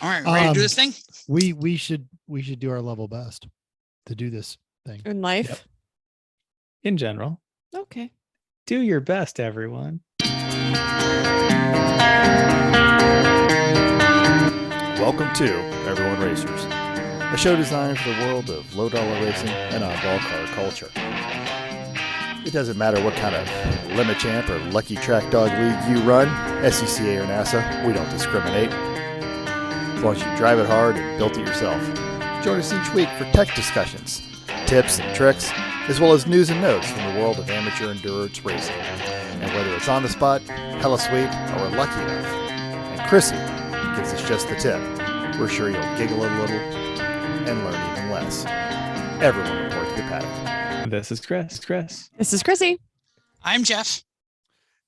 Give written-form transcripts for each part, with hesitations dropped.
All right, ready to do this thing? We should do our level best to do this thing in life. Yep. In general. Okay. Do your best, everyone. Welcome to Everyone Racers, a show designed for the world of low-dollar racing and oddball car culture. It doesn't matter what kind of Limit Champ or Lucky Track Dog League you run, SCCA or NASA, we don't discriminate. As long as you drive it hard and built it yourself. Join us each week for tech discussions, tips and tricks, as well as news and notes from the world of amateur endurance racing. And whether it's on the spot, hella sweet, or we're lucky enough, and Chrissy gives us just the tip, we're sure you'll giggle a little and learn even less. Everyone report to the paddock. This is Chris. This is Chrissy. I'm Jeff.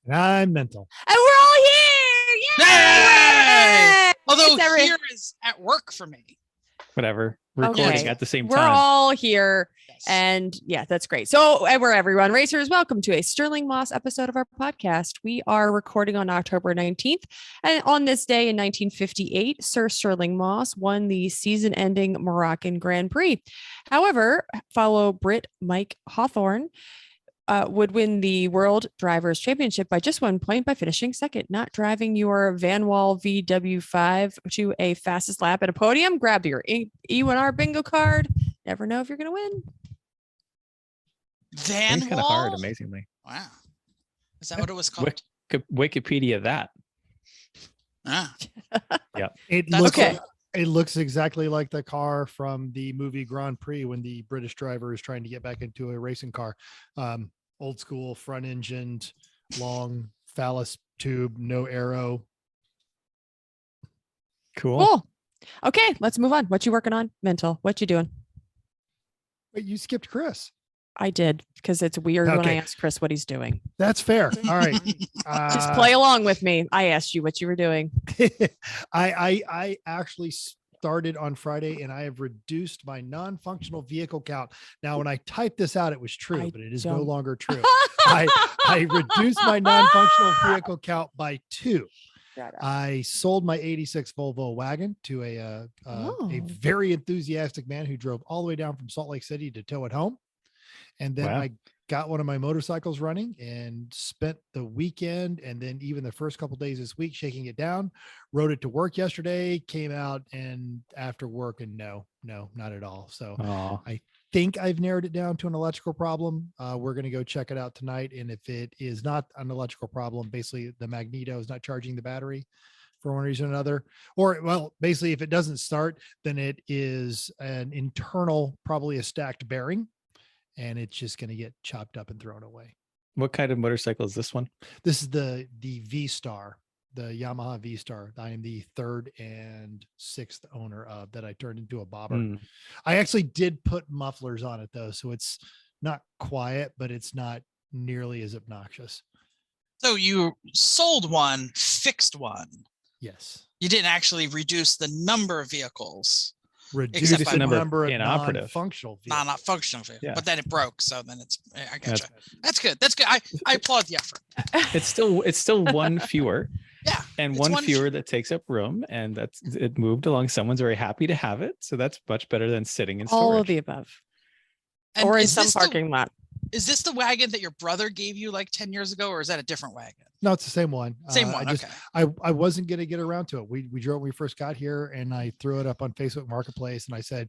and I'm mental. And we're all here. Yay! Although here is at work for me. Whatever. Recording at the same time. We're all here. Yes. And yeah, that's great. So we're everyone racers. Welcome to a Stirling Moss episode of our podcast. We are recording on October 19th. And on this day in 1958, Sir Stirling Moss won the season-ending Moroccan Grand Prix. However, fellow Brit Mike Hawthorne would win the World Drivers' Championship by just 1 point by finishing second, not driving your Van Wall VW5 to a fastest lap at a podium. Grab your E1R bingo card. Never know if you're going to win. Van It's kind of Wall? hard, amazingly. Wow. Is that what it was called? Wikipedia that. Ah. It That's looks okay. It looks exactly like the car from the movie Grand Prix when the British driver is trying to get back into a racing car. Old school, front engined, long phallus tube, no arrow. Cool. Okay, let's move on. What you working on? Mental. What you doing? Wait, you skipped Chris. I did because it's weird when I Okay. ask Chris what he's doing. That's fair. All right. Just play along with me. I asked you what you were doing. I actually started on Friday and I have reduced my non-functional vehicle count. Now, when I typed this out, it was true, I but it is no don't- longer true. I reduced my non-functional vehicle count by 2. I sold my 86 Volvo wagon to a Oh. very enthusiastic man who drove all the way down from Salt Lake City to tow it home. And then Wow. I got one of my motorcycles running and spent the weekend and then even the first couple days this week shaking it down. Rode it to work yesterday, came out and after work and no, not at all. So Aw. think I've narrowed it down to an electrical problem. We're going to go check it out tonight. And if it is not an electrical problem, basically the magneto is not charging the battery for one reason or another, or well, basically if it doesn't start, then it is an internal, probably a stacked bearing, and it's just going to get chopped up and thrown away. What kind of motorcycle is this one? This is the V-Star, the Yamaha V-Star. I am the 3rd and 6th owner of that. I turned into a bobber. I actually did put mufflers on it though, so it's not quiet, but it's not nearly as obnoxious. So you sold one, fixed one. Yes. You didn't actually reduce the number of vehicles. Reduce Except the by number of inoperative. non-functional Not vehicles. functional vehicle. Yeah. But then it broke. So then it's I That's- gotcha. That's good. That's good. I applaud the effort. It's still one fewer. Yeah. And it's one fewer that takes up room, and it moved along. Someone's very happy to have it, so that's much better than sitting in storage. All of the above. And Or in is some this parking lot. Is this the wagon that your brother gave you like 10 years ago, or is that a different wagon? No, it's the same one. Same one. Okay. Okay. I wasn't going to get around to it. We drove when we first got here and I threw it up on Facebook Marketplace and I said,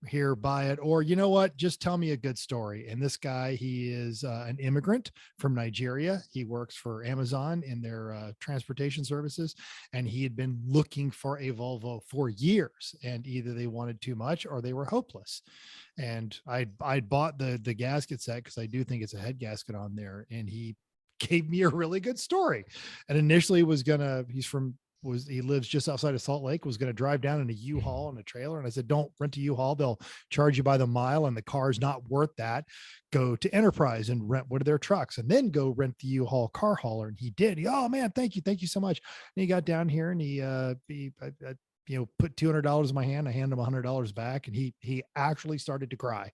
here, buy it. Or you know what? Just tell me a good story. And this guy, he is an immigrant from Nigeria. He works for Amazon in their transportation services. And he had been looking for a Volvo for years and either they wanted too much or they were hopeless. And I bought the gasket set because I do think it's a head gasket on there. And he gave me a really good story. And initially he lives just outside of Salt Lake, was going to drive down in a U-Haul and a trailer. And I said, don't rent a U-Haul. They'll charge you by the mile and the car's not worth that. Go to Enterprise and rent one of their trucks and then go rent the U-Haul car hauler. And he did. Oh man, thank you. Thank you so much. And he got down here and he put $200 in my hand. I handed him $100 back and he actually started to cry.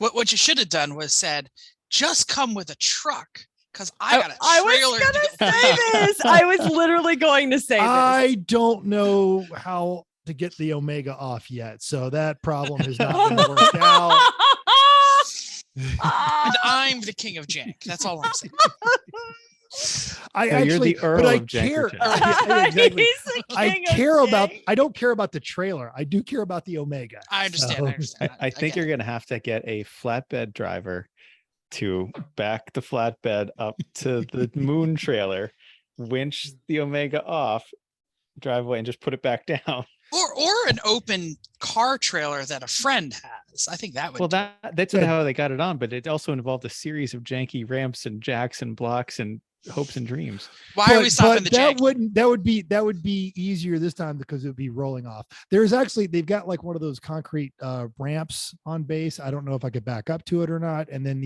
What you should have done was said, just come with a truck. because I got a I trailer. was gonna say this. I was literally going to say this. I don't know how to get the Omega off yet, so that problem has not been worked out. And I'm the king of jank. That's all I'm saying. You're the Earl but I of care. Jankerton. Exactly. He's the I king of care about. jank. I don't care about the trailer. I do care about the Omega. I understand. So- I understand. I think you're going to have to get a flatbed driver to back the flatbed up to the moon trailer, winch the Omega off, drive away, and just put it back down. Or an open car trailer that a friend has. I think that would. Well, that's how they got it on, but it also involved a series of janky ramps and jacks and blocks and hopes and dreams. Why are we stopping the that jank? that would be easier this time because it would be rolling off. They've got like one of those concrete ramps on base. I don't know if I could back up to it or not. And then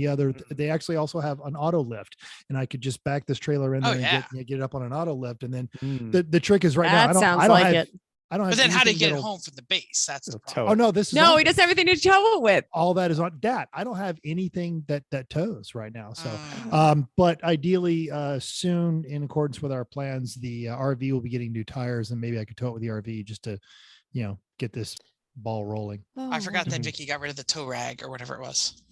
they actually also have an auto lift, and I could just back this trailer in there and get it up on an auto lift. And then the trick is now I don't have But then how do you get it that'll- home from the base? That's the Tow problem. Oh no, this is No, on he doesn't have anything to tow it with. all that is on that. I don't have anything that tows right now. So Uh, but ideally soon, in accordance with our plans, the RV will be getting new tires, and maybe I could tow it with the RV just to, get this ball rolling. I forgot that Mhm. Vicky got rid of the tow rag or whatever it was.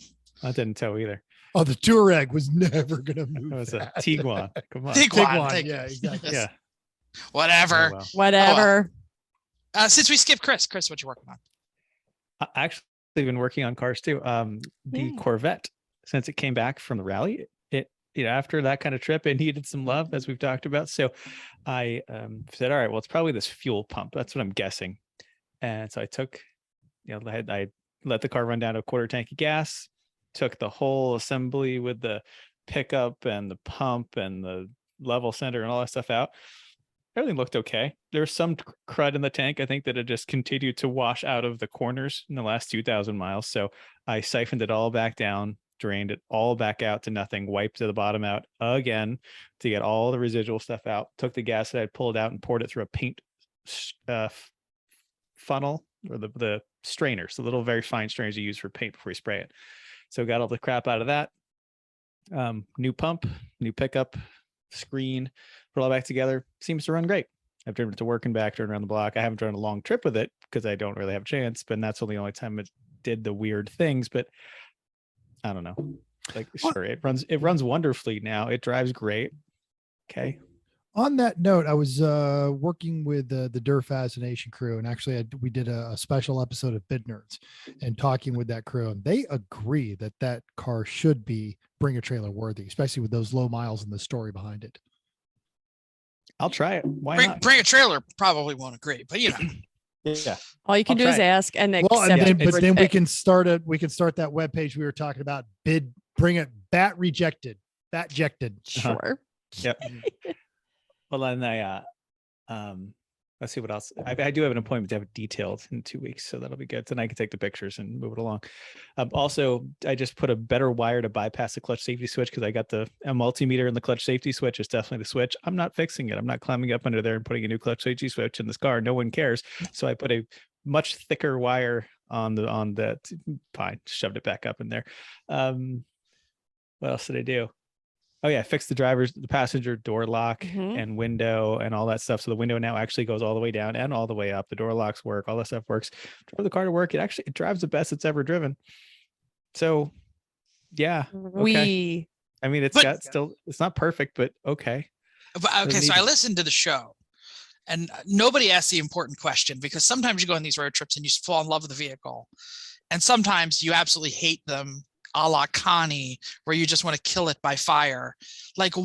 That didn't tow either. Oh, the Touareg was never gonna move. It was a that. Tiguan. Come on. Tiguan. Tiguan, Thank yeah, you. exactly. Yeah. Whatever. Oh, well. Whatever. Since we skipped Chris, what you working on? I actually been working on cars too. The Yay. Corvette, since it came back from the rally, after that kind of trip, it needed some love, as we've talked about. So I said, all right, well, it's probably this fuel pump. That's what I'm guessing. And so I took, I let the car run down to a quarter tank of gas, took the whole assembly with the pickup and the pump and the level center and all that stuff out. Everything looked okay. There was some crud in the tank, I think, that had just continued to wash out of the corners in the last 2,000 miles. So I siphoned it all back down, drained it all back out to nothing, wiped the bottom out again to get all the residual stuff out, took the gas that I'd pulled out and poured it through a paint funnel, or the strainers, the little very fine strainers you use for paint before you spray it. So got all the crap out of that. New pump, new pickup, screen, put it all back together. Seems to run great. I've driven it to work and back, turned around the block. I haven't driven a long trip with it because I don't really have a chance, but that's the only time it did the weird things. But I don't know. Like, sure, it runs wonderfully now. It drives great. Okay. On that note, I was working with the Dirt Fascination crew, and actually we did a special episode of Bid Nerds and talking with that crew, and they agree that car should be bring a trailer worthy, especially with those low miles and the story behind it. I'll try it. Why not? Bring a trailer probably won't agree, but Yeah. All you can I'll do is try it. ask and Well, accept. and then, but then we it. can start that webpage we were talking about. Bring it bat rejected. Sure. Yep. Well, then let's see what else. I do have an appointment to have it detailed in 2 weeks, so that'll be good. Then I can take the pictures and move it along. Also, I just put a better wire to bypass the clutch safety switch because I got a multimeter in the clutch safety switch. It's definitely the switch. I'm not fixing it. I'm not climbing up under there and putting a new clutch safety switch in this car. No one cares. So I put a much thicker wire on that. Fine, shoved it back up in there. What else did I do? Oh yeah, I fixed the passenger door lock and window and all that stuff. So the window now actually goes all the way down and all the way up. The door locks work, all that stuff works. Drove the car to work. It drives the best it's ever driven. So yeah. Okay. I mean, it's not perfect, but okay. Okay, so I listened to the show, and nobody asked the important question, because sometimes you go on these road trips and you fall in love with the vehicle, and sometimes you absolutely hate them, a la Connie, where you just want to kill it by fire. Like my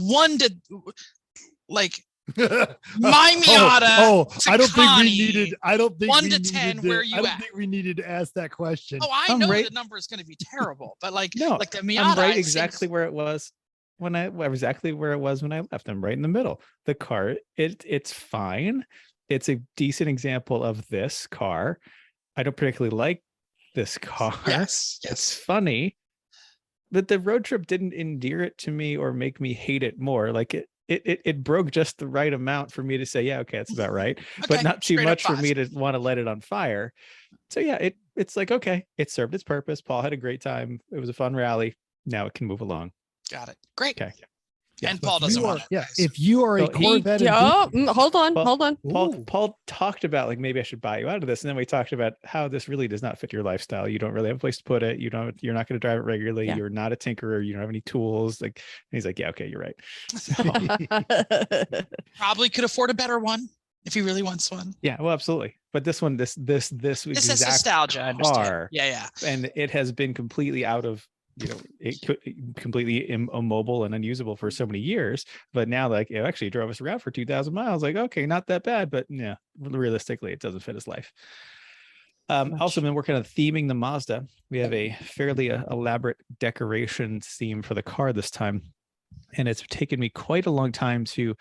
Miata. I don't think Connie, we needed. I don't think 1 we to needed 10, to- where you I don't at? think we needed to ask that question. Oh, I I'm know right- the number is going to be terrible, but like No, the Miata, I'm right I exactly think- where it was when I left. I'm right in the middle. The car, it's fine. It's a decent example of this car. I don't particularly like this car. Yes, It's funny, but the road trip didn't endear it to me or make me hate it more. Like it broke just the right amount for me to say, yeah, okay, that's about right, but Okay, not too straight up much for 5. me to want to let it on fire. So yeah, it's like, okay, it served its purpose. Paul had a great time. It was a fun rally. Now it can move along. Got it. Great. Okay. Yeah, And Paul If you doesn't are- want it. Yeah, guys. if you are a So he- Corvette, Hold on, Well, hold on. Ooh. Paul talked about like maybe I should buy you out of this, and then we talked about how this really does not fit your lifestyle. You don't really have a place to put it. You're not going to drive it regularly. Yeah. You're not a tinkerer. You don't have any tools. Like, and he's like, yeah, okay, you're right. So, Probably could afford a better one if he really wants one. yeah, well, absolutely. But this one, this This is exact nostalgia. I understand. car, Yeah. and it has been completely out of, completely immobile and unusable for so many years. But now, like, it actually drove us around for 2,000 miles. Like, okay, not that bad, but yeah, realistically, it doesn't fit his life. Also been working on theming the Mazda. We have a fairly elaborate decoration theme for the car this time. And it's taken me quite a long time to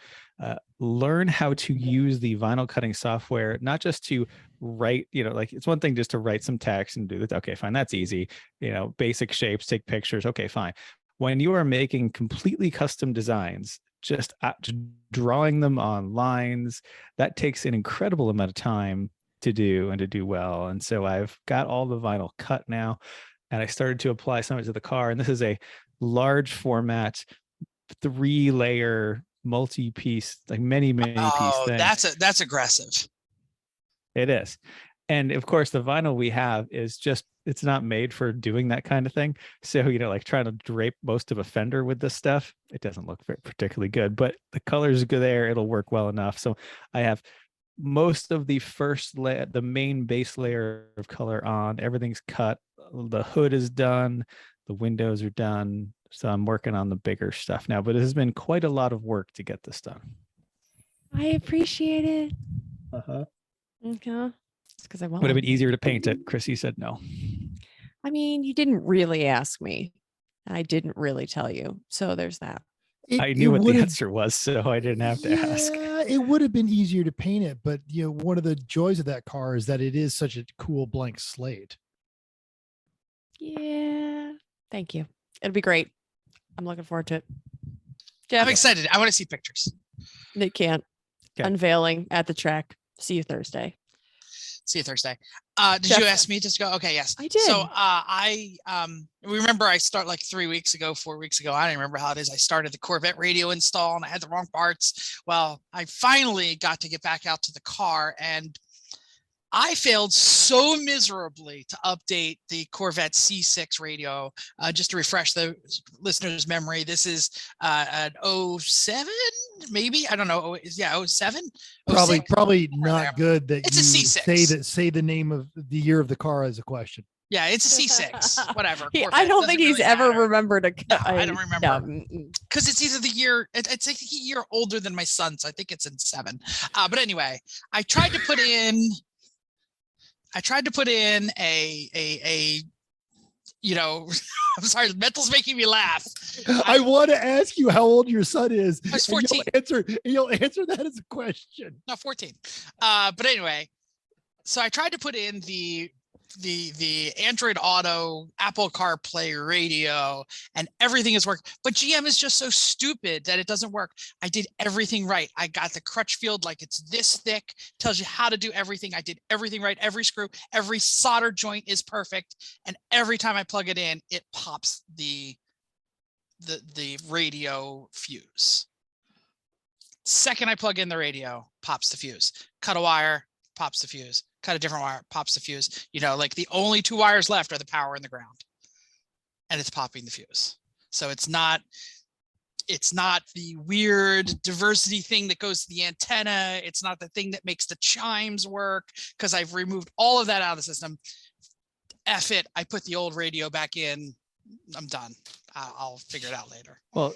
learn how to use the vinyl cutting software, not just to write, like it's one thing just to write some text and do that. Okay, fine. That's easy. Basic shapes, take pictures. Okay, fine. When you are making completely custom designs, just drawing them on lines, that takes an incredible amount of time to do and to do well. And so I've got all the vinyl cut now, and I started to apply some of it to the car. And this is a large format 3-layer multi-piece, like many piece thing. That's aggressive. It is. And of course the vinyl we have is just, it's not made for doing that kind of thing. So, like trying to drape most of a fender with this stuff, it doesn't look particularly good, but the colors go there. It'll work well enough. So I have most of the first layer, the main base layer of color on, everything's cut. The hood is done. The windows are done. So I'm working on the bigger stuff now, but it has been quite a lot of work to get this done. I appreciate it. Uh-huh. Okay. Because I want. Would have been easier to paint it. Chrissy said no. I mean, you didn't really ask me. I didn't really tell you. So there's that. I knew what the answer was, so I didn't have to ask. It would have been easier to paint it, but one of the joys of that car is that it is such a cool blank slate. Yeah. Thank you. It'll be great. I'm looking forward to it. Jeff, I'm excited. I want to see pictures. They can't. Okay. Unveiling at the track. See you Thursday. See you Thursday. Did Jeff, you ask me to go? Okay, yes. I did. So I remember I start like 4 weeks ago. I don't remember how it is. I started the Corvette radio install and I had the wrong parts. Well, I finally got to get back out to the car, and I failed so miserably to update the Corvette C6 radio. Just to refresh the listener's memory, this is an 07, maybe? I don't know. Yeah, 07? Probably not good that It's a you C6. say the name of the year of the car as a question. Yeah, it's a C6. Whatever. I Corvette, don't think doesn't he's really ever matter. remembered a. No, I don't remember. No. Because it's either the year, it's like a year older than my son, so I think it's in 7. But anyway, I tried to put in a I'm sorry, mental's making me laugh. I want to ask you how old your son is. I was and 14. You'll answer that as a question. No, 14. But anyway, so I tried to put in the Android Auto, Apple CarPlay radio, and everything is working. But GM is just so stupid that it doesn't work. I did everything right. I got the crutch field like it's this thick, tells you how to do everything. I did everything right. Every screw, every solder joint is perfect. And every time I plug it in, it pops the radio fuse. Second I plug in the radio, pops the fuse. Cut a wire, pops the fuse. Cut a different wire, pops the fuse. Like the only 2 wires left are the power and the ground, and it's popping the fuse. So it's not the weird diversity thing that goes to the antenna. It's not the thing that makes the chimes work, because I've removed all of that out of the system. F it. I put the old radio back in. I'm done. I'll figure it out later. Well,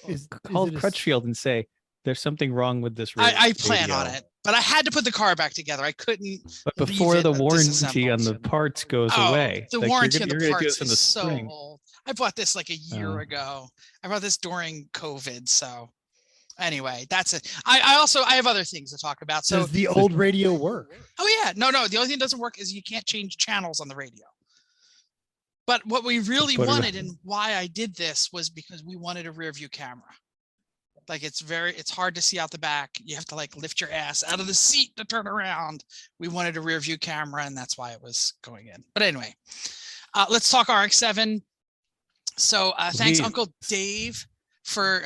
call Crutchfield and say, there's something wrong with this radio. I plan on it, but I had to put the car back together. I couldn't. But before the warranty disassemble. on the parts goes away, The like, warranty on you're the gonna do parts this in the is so spring. old. I bought this like a year ago. I bought this during COVID. So anyway, that's it. I have other things to talk about. So does the old radio work? Oh yeah, no. The only thing that doesn't work is you can't change channels on the radio. But what we really wanted and why I did this was because we wanted a rear view camera. Like it's hard to see out the back. You have to like lift your ass out of the seat to turn around. We wanted a rear view camera, and that's why it was going in. But anyway, let's talk RX-7. So thanks, Uncle Dave, for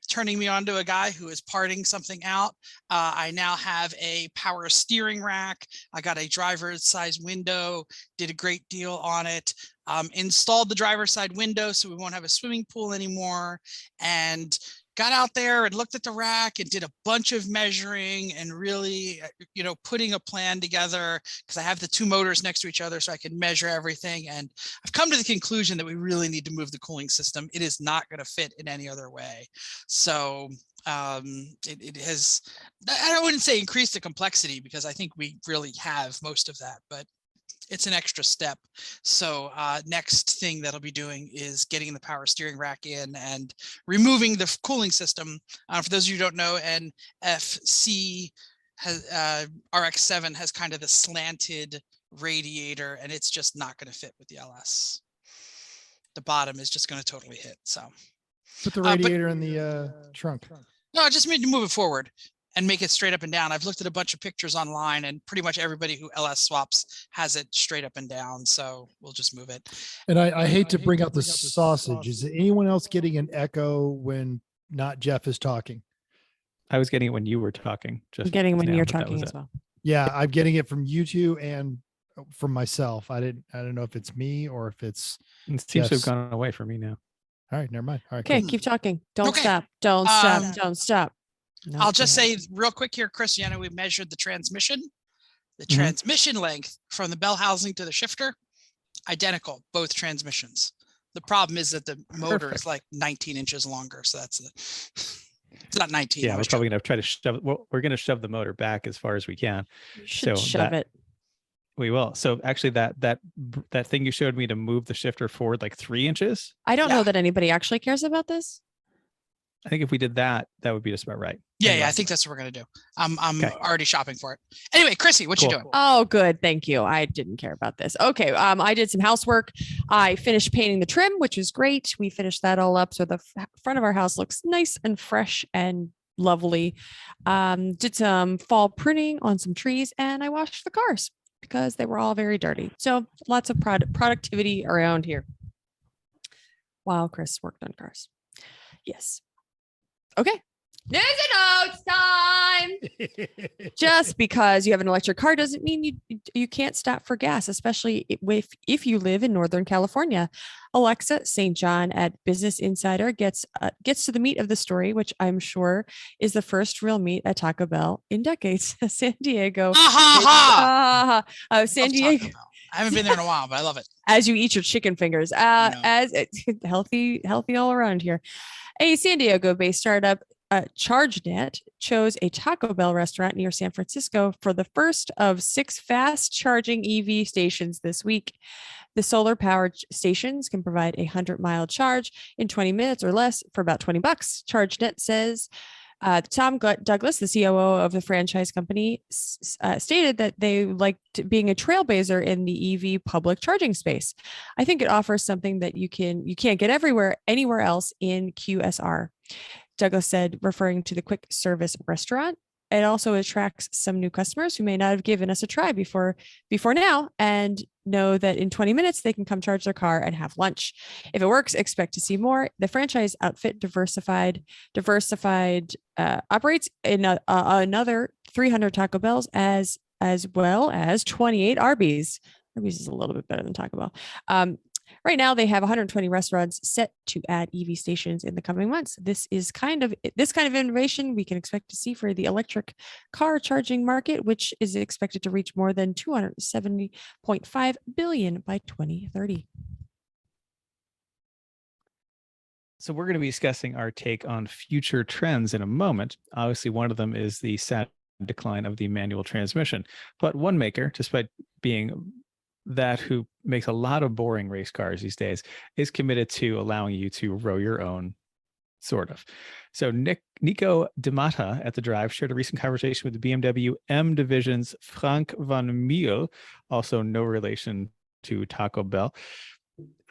turning me on to a guy who is parting something out. I now have a power steering rack. I got a driver's size window, did a great deal on it. Installed the driver's side window so we won't have a swimming pool anymore, and got out there and looked at the rack and did a bunch of measuring and really, putting a plan together, because I have the two motors next to each other so I can measure everything. And I've come to the conclusion that we really need to move the cooling system. It is not going to fit in any other way. So it has, I wouldn't say increased the complexity, because I think we really have most of that, but it's an extra step. So next thing that I'll be doing is getting the power steering rack in and removing the cooling system. For those of you who don't know, NFC has RX-7 has kind of the slanted radiator, and it's just not going to fit with the LS. The bottom is just going to totally hit. So put the radiator in the trunk. No, I just need to move it forward and make it straight up and down. I've looked at a bunch of pictures online, and pretty much everybody who LS swaps has it straight up and down. So we'll just move it. And I hate to bring out the sausage. Is anyone else getting an echo when not Jeff is talking? I was getting it when you were talking. I'm getting when you're talking as well. Yeah, I'm getting it from you two and from myself. I don't know if it's me or if it's. It seems to have gone away for me now. All right, never mind. All right. Okay, cool. keep talking. Don't Okay. stop. Don't stop. Don't stop. No, I'll just say real quick here, Chris, we measured the transmission. The transmission length from the bell housing to the shifter, identical, both transmissions. The problem is that the motor is like 19 inches longer. So it's not 19. Yeah, we're probably going to try to shove it. Well, we're going to shove the motor back as far as we can. You should shove it. We will. So actually that thing you showed me to move the shifter forward like 3 inches. I don't know that anybody actually cares about this. I think if we did that, that would be just about right. Yeah, I think that's what we're going to do. I'm already shopping for it. Anyway, Chrissy, what you doing? Oh, good. Thank you. I didn't care about this. Okay. I did some housework. I finished painting the trim, which was great. We finished that all up. So the front of our house looks nice and fresh and lovely. Did some fall pruning on some trees, and I washed the cars because they were all very dirty. So lots of productivity around here while Chris worked on cars. Yes. Okay. News and notes time. Just because you have an electric car doesn't mean you can't stop for gas, especially if you live in Northern California. Alexa St. John at Business Insider gets to the meat of the story, which I'm sure is the first real meat at Taco Bell in decades. San Diego. San Diego. I haven't been there in a while, but I love it. As you eat your chicken fingers, as healthy all around here. A San Diego-based startup, ChargeNet, chose a Taco Bell restaurant near San Francisco for the first of 6 fast-charging EV stations this week. The solar-powered stations can provide a 100-mile charge in 20 minutes or less for about $20. ChargeNet says. Tom Douglas, the COO of the franchise company, stated that they liked being a trailblazer in the EV public charging space. I think it offers something that you can't get anywhere else in QSR. Douglas said, referring to the quick service restaurant. It also attracts some new customers who may not have given us a try before now and know that in 20 minutes they can come charge their car and have lunch. If it works, expect to see more. The franchise outfit Diversified operates in another 300 Taco Bells as well as 28 Arby's. Arby's is a little bit better than Taco Bell. Right now, they have 120 restaurants set to add EV stations in the coming months. This kind of innovation we can expect to see for the electric car charging market, which is expected to reach more than $270.5 billion by 2030. So we're going to be discussing our take on future trends in a moment. Obviously, one of them is the sad decline of the manual transmission. But one maker, despite being that who makes a lot of boring race cars these days, is committed to allowing you to row your own, sort of. So Nico Demata at The Drive shared a recent conversation with the BMW M Division's Frank van Miel, also no relation to Taco Bell.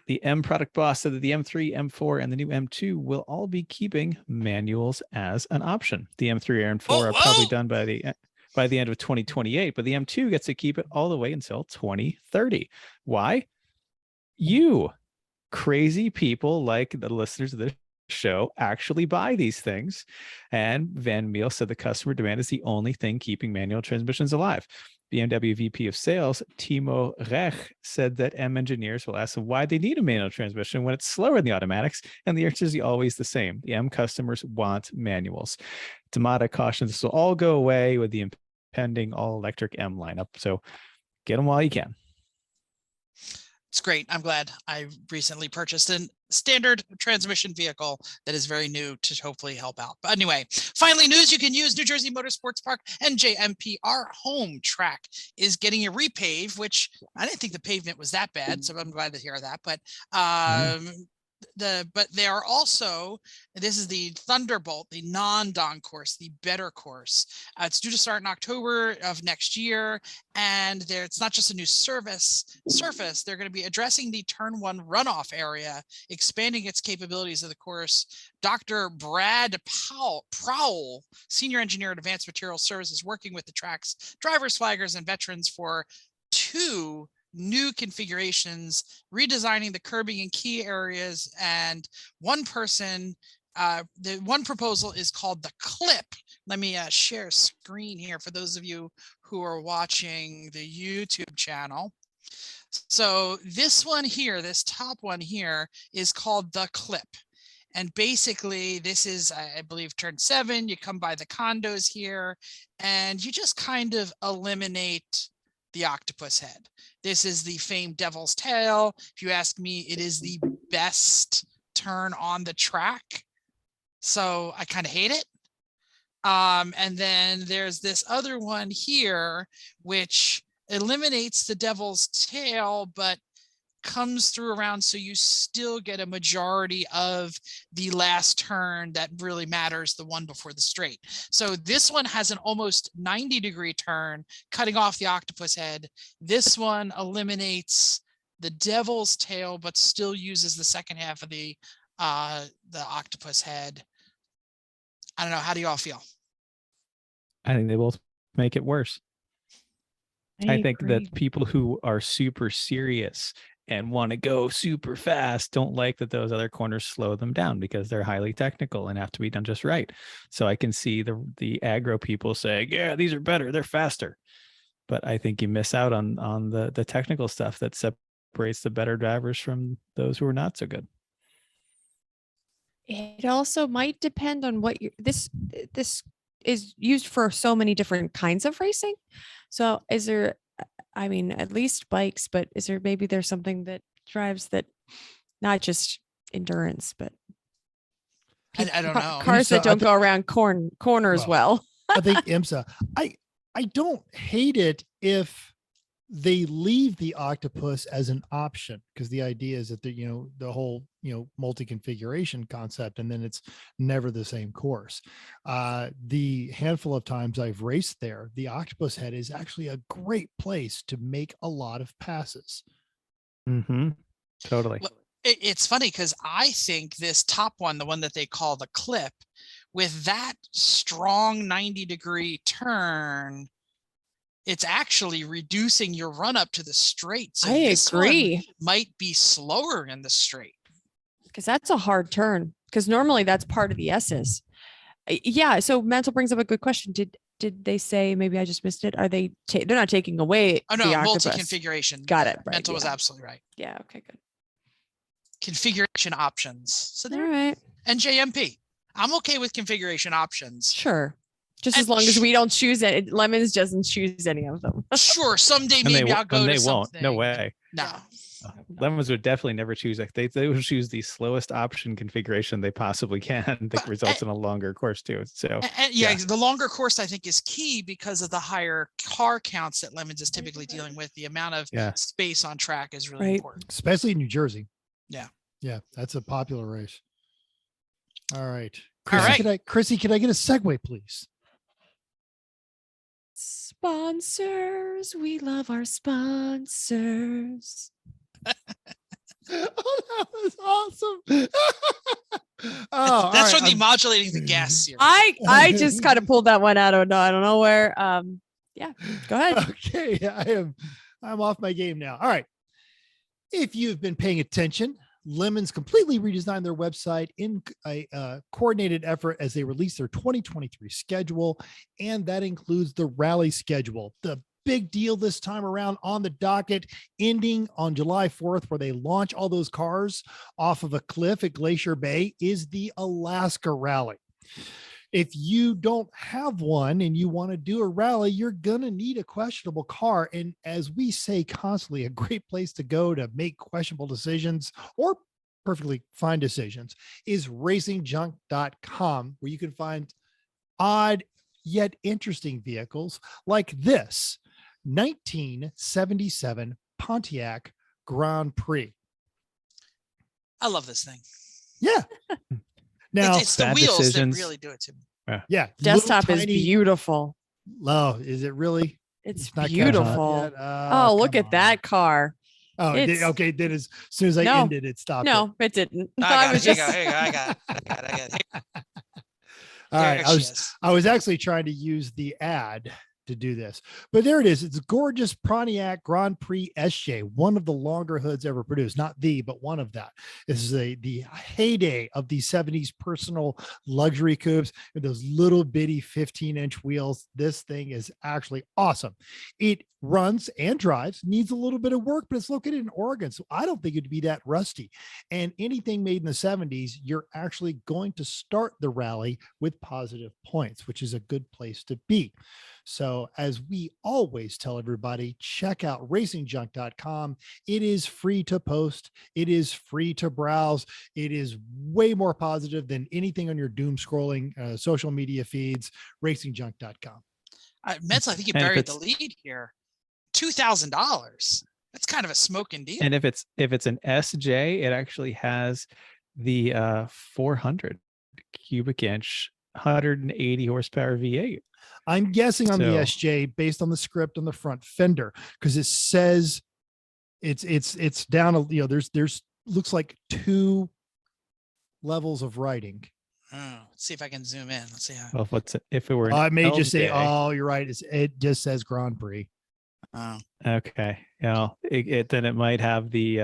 The M product boss said that the M3, M4, and the new M2 will all be keeping manuals as an option. The M3 and M4 are probably done by the end of 2028, but the M2 gets to keep it all the way until 2030. Why? You crazy people like the listeners of this show actually buy these things. And Van Meel said the customer demand is the only thing keeping manual transmissions alive. BMW VP of Sales, Timo Rech, said that M engineers will ask them why they need a manual transmission when it's slower than the automatics, and the answer is always the same. The M customers want manuals. Tamada cautions this will all go away with the impending all-electric M lineup, so get them while you can. It's great. I'm glad I recently purchased a standard transmission vehicle that is very new to hopefully help out. But anyway, finally, news you can use. New Jersey Motorsports Park, NJMP, our home track, is getting a repave, which I didn't think the pavement was that bad, so I'm glad to hear that. But but they are also, this is the Thunderbolt, the non-Don course, the better course. It's due to start in October of next year, and it's not just a new surface. They're going to be addressing the turn 1 runoff area, expanding its capabilities of the course. Dr. Brad Prowl, senior engineer at Advanced Materials Services, working with the track's drivers, flaggers, and veterans for 2 new configurations, redesigning the curbing in key areas, and the one proposal is called the clip. Let me share a screen here for those of you who are watching the YouTube channel. So this one here, this top one here, is called the clip. And basically this is, I believe, turn 7, you come by the condos here, and you just kind of eliminate the octopus head. This is the famed Devil's Tail. If you ask me, it is the best turn on the track. So I kind of hate it. And then there's this other one here, which eliminates the Devil's Tail, but comes through around, so you still get a majority of the last turn that really matters, the one before the straight. So this one has an almost 90-degree turn, cutting off the octopus head. This one eliminates the Devil's Tail, but still uses the second half of the octopus head. I don't know. How do you all feel? I think they both make it worse. I think agree. that people who are super serious and want to go super fast don't like that those other corners slow them down because they're highly technical and have to be done just right. So I can see the aggro people saying, yeah, these are better, they're faster. But I think you miss out on the technical stuff that separates the better drivers from those who are not so good. It also might depend on what this is used for so many different kinds of racing. So is there, I mean, at least bikes, but is there, maybe there's something that drives that, not just endurance, but I don't know. cars that don't go around corners well. I think IMSA, I don't hate it if they leave the octopus as an option, because the idea is that the whole multi-configuration concept, and then it's never the same course. The handful of times I've raced there, the octopus head is actually a great place to make a lot of passes. Totally. Well, it's funny because I think this top one, the one that they call the clip, with that strong 90-degree turn, it's actually reducing your run up to the straight. So I agree. Might be slower in the straight. Because that's a hard turn. Because normally that's part of the S's. Yeah. So Mental brings up a good question. Did they say, maybe I just missed it? Are they? They're not taking away. Oh no, the octopus. multi-configuration. Got it. Right. Mental was absolutely right. Yeah. Okay. Good. Configuration options. So All there. right. NJMP. I'm okay with configuration options. Sure. Just as long as we don't choose it. Lemons doesn't choose any of them. Sure. Someday maybe I'll go to something. Won't. No way. No. Lemons would definitely never choose. Like they would choose the slowest option configuration they possibly can that results in a longer course too. So yeah, the longer course I think is key because of the higher car counts that Lemons is typically dealing with. The amount of space on track is really important, especially in New Jersey. Yeah, that's a popular race. All right, Chrissy, could I get a segue, please? Sponsors, we love our sponsors. Oh, that was awesome. That's from the modulating the gas series. I just kind of pulled that one out of I don't know where. Yeah, go ahead. Okay, I'm off my game now. All right. If you've been paying attention Lemons completely redesigned their website in a coordinated effort as they release their 2023 schedule, and that includes the rally schedule. The big deal this time around on the docket, ending on July 4th, where they launch all those cars off of a cliff at Glacier Bay, is the Alaska Rally. If you don't have one and you want to do a rally, you're going to need a questionable car. And as we say constantly, a great place to go to make questionable decisions or perfectly fine decisions is racingjunk.com, where you can find odd yet interesting vehicles like this 1977 Pontiac Grand Prix. I love this thing. Yeah. Now, it's the bad wheels decisions. that really do it to me. yeah. Desktop little is tiny- beautiful. Oh, is it really? It's not catching up beautiful. yet? Oh, look come at on. that car. Oh, It's- okay. Then as soon as I No. ended, it stopped. No, it didn't. I was got it. just Here you go. I got it. All right. There she is. I was actually trying to use the ad to do this, but there it is. It's gorgeous Pontiac Grand Prix SJ, one of the longer hoods ever produced. Not the, but one of that. This is the heyday of the 70s personal luxury coupes with those little bitty 15-inch wheels. This thing is actually awesome. It runs and drives, needs a little bit of work, but it's located in Oregon, so I don't think it'd be that rusty. And anything made in the 70s, you're actually going to start the rally with positive points, which is a good place to be. So as we always tell everybody, check out racingjunk.com. It is free to post. It is free to browse. It is way more positive than anything on your doom scrolling social media feeds. Racingjunk.com. Mental, I think you And if buried the it's- lead here. $2,000. That's kind of a smoking deal. And if it's an SJ, it actually has the 400 cubic inch, 180 horsepower V8. I'm guessing on the So- SJ based on the script on the front fender, because it says it's down a, there's looks like 2 levels of writing. Let's see if I can zoom in. Let's see how. Well, if it were, an It may just say, LJ, oh, you're right. It just says Grand Prix. Oh, okay, then it might have the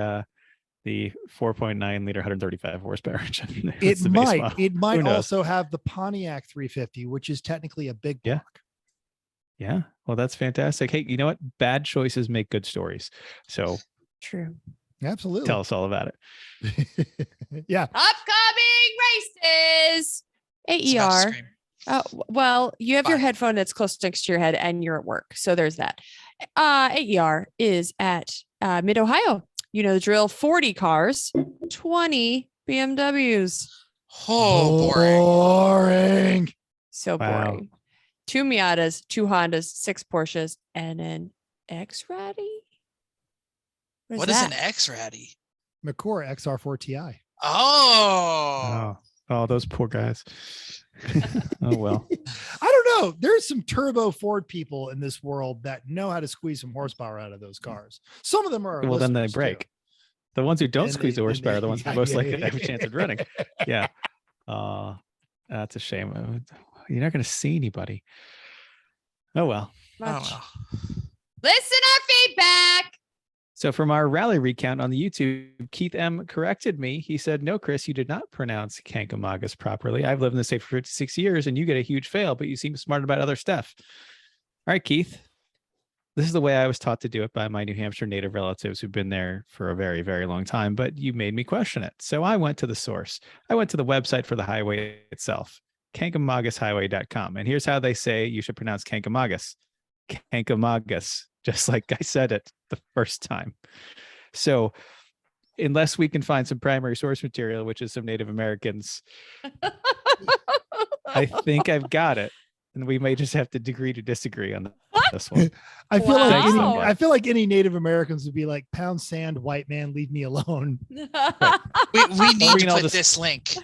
4.9 liter, 135 horsepower engine. It That's the base might. model. It might Who knows? also have the Pontiac 350, which is technically a big Yeah. block. Yeah, well, that's fantastic. Hey, you know what? Bad choices make good stories. So true. Absolutely. tell us all about it. Yeah. Upcoming races. it's about to AER. scream. Oh, well, you have your Fine. headphone that's close next to your head and you're at work. So there's that. AER is at Mid-Ohio. You know the drill, 40 cars, 20 BMWs. Oh, boring. Boring. So Wow. boring. 2 Miatas, 2 Hondas, 6 Porsches, and an X-Ratty? What is an X-Ratty? McCore XR4 Ti. Oh, Oh, those poor guys. Oh well. I don't know. There's some turbo Ford people in this world that know how to squeeze some horsepower out of those cars. Some of them are. Well, then they listeners, too. break. The ones who don't And squeeze they- the and horsepower they- are the ones that yeah, most yeah, likely to yeah, have a chance at running. Yeah. That's a shame. You're not going to see anybody. Oh well. Much. well. Listener feedback. So from our rally recount on the YouTube, Keith M corrected me. He said, "No, Chris, you did not pronounce Kancamagus properly. I've lived in the state for 56 years and you get a huge fail, but you seem smart about other stuff." All right, Keith. This is the way I was taught to do it by my New Hampshire native relatives who've been there for a very, very long time, but you made me question it. So I went to the source. I went to the website for the highway itself, Kankamagushighway.com. And here's how they say you should pronounce Kancamagus. Kancamagus, just like I said it the first time. So unless we can find some primary source material, which is some Native Americans, I think I've got it. And we may just have to agree to disagree on this one. I feel like Wow. any, Wow. I feel like any Native Americans would be like, "Pound sand, white man, leave me alone." We need we to can all put just- this link.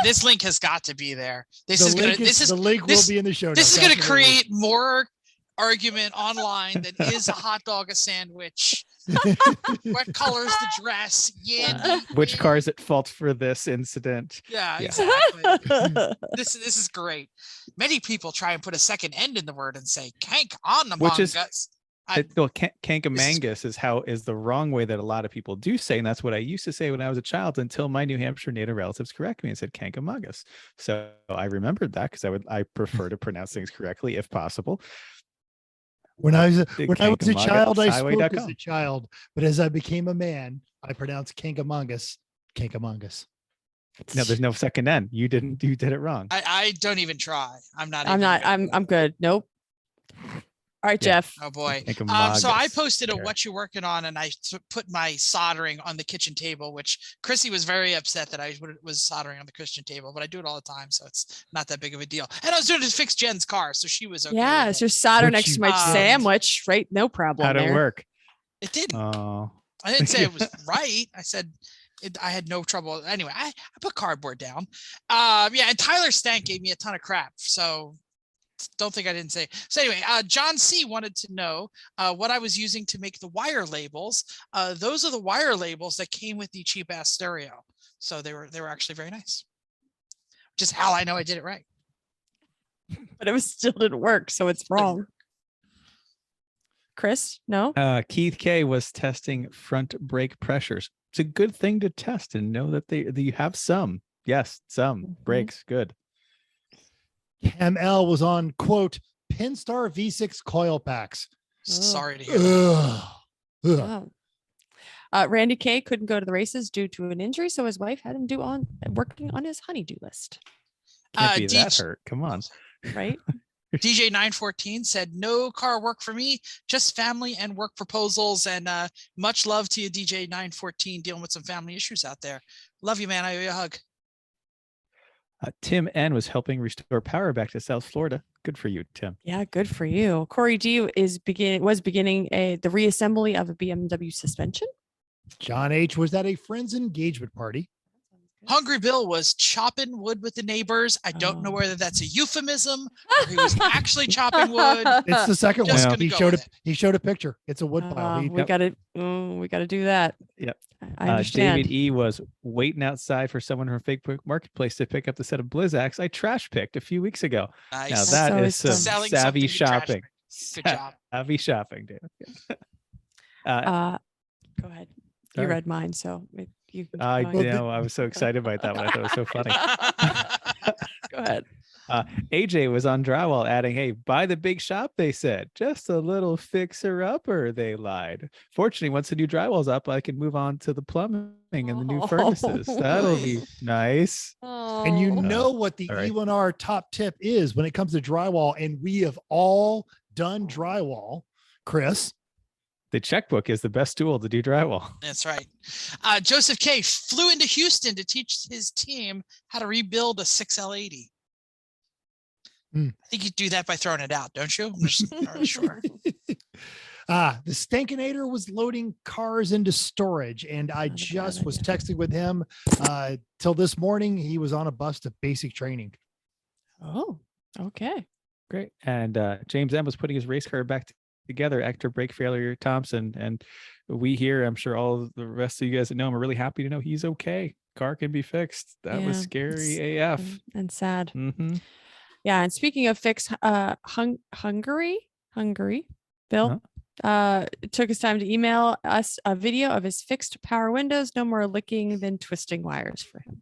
This link has got to be there. This The is gonna. link This the link this- will be in the show. is notes, gonna absolutely. create more argument online than is a hot dog a sandwich. What color's the dress? Yandy. Which car is at fault for this incident? Yeah, Yeah. exactly. This is great. Many people try and put a second end in the word and say "kank on the Which is- mongus." Kancamagus is the wrong way that a lot of people do say, and that's what I used to say when I was a child until my New Hampshire native relatives corrected me and said Kancamagus. So I remembered that because I prefer to pronounce things correctly if possible. When I was a child, I highway.com. spoke as a child, but as I became a man, I pronounced Kancamagus. No, there's no second N. You did it wrong. I don't even try. I'm good. Nope. All right, Yeah. Jeff. Oh boy. So Kancamagus. I posted a There. what you're working on, and I put my soldering on the kitchen table, which Chrissy was very upset that I was soldering on the kitchen table, but I do it all the time, so it's not that big of a deal. And I was doing it to fix Jen's car, so she was okay. Yeah, with it's it. your solder Which next you to my did. sandwich, right? No problem. How'd it there. work? It didn't. Oh, I didn't say it was right. I said I had no trouble. Anyway, I put cardboard down. Yeah, and Tyler Stank gave me a ton of crap, so don't think I didn't say. So anyway, John C wanted to know what I was using to make the wire labels. Those are the wire labels that came with the cheap ass stereo. So they were actually very nice. Just how I know I did it right. But it still didn't work, so it's wrong. Chris, no? Keith K was testing front brake pressures. It's a good thing to test and know that you have some. Yes, some brakes. Good. Cam L was on, quote, Pinstar V6 coil packs. Sorry to hear that. Ugh. Oh. Randy K couldn't go to the races due to an injury, so his wife had him working on his honeydew list. Can't be that hurt. Come on. Right? DJ 914 said, no car work for me, just family and work proposals. And much love to you, DJ 914, dealing with some family issues out there. Love you, man. I owe you a hug. Tim N was helping restore power back to South Florida. Good for you, Tim. Yeah, good for you. Corey D was beginning the reassembly of a BMW suspension. John H was at a friend's engagement party. Hungry Bill was chopping wood with the neighbors. I don't know whether that's a euphemism or he was actually chopping wood. It's the second Just one. gonna go with it. He showed a picture. It's a wood pile. We gotta do that. Yep. I understand. David E was waiting outside for someone from Facebook Marketplace to pick up the set of Blizzaks I trash picked a few weeks ago. Nice. Now That's that always is some fun. Selling savvy something you trash shopping. Good job. Savvy shopping, David. Go ahead. You Sorry. read mine, so you can keep I going. know. I was so excited about that one. I thought it was so funny. Go ahead. AJ was on drywall adding, hey, buy the big shop, they said. Just a little fixer-upper, they lied. Fortunately, once the new drywall's up, I can move on to the plumbing and the new furnaces. That'll be nice. And you know what the all right. E1R top tip is when it comes to drywall, and we have all done drywall, Chris. The checkbook is the best tool to do drywall. That's right. Joseph K flew into Houston to teach his team how to rebuild a 6L80. I think you do that by throwing it out, don't you? I'm just not really sure. The Stankinator was loading cars into storage, and I just was texting with him till this morning. He was on a bus to basic training. Oh, okay. Great. And James M was putting his race car back together after brake failure, Thompson. And we here, I'm sure all the rest of you guys that know him are really happy to know he's okay. Car can be fixed. That was scary AF. And sad. Mm-hmm. Yeah. And speaking of fix, Hungary, Bill took his time to email us a video of his fixed power windows. No more licking than twisting wires for him.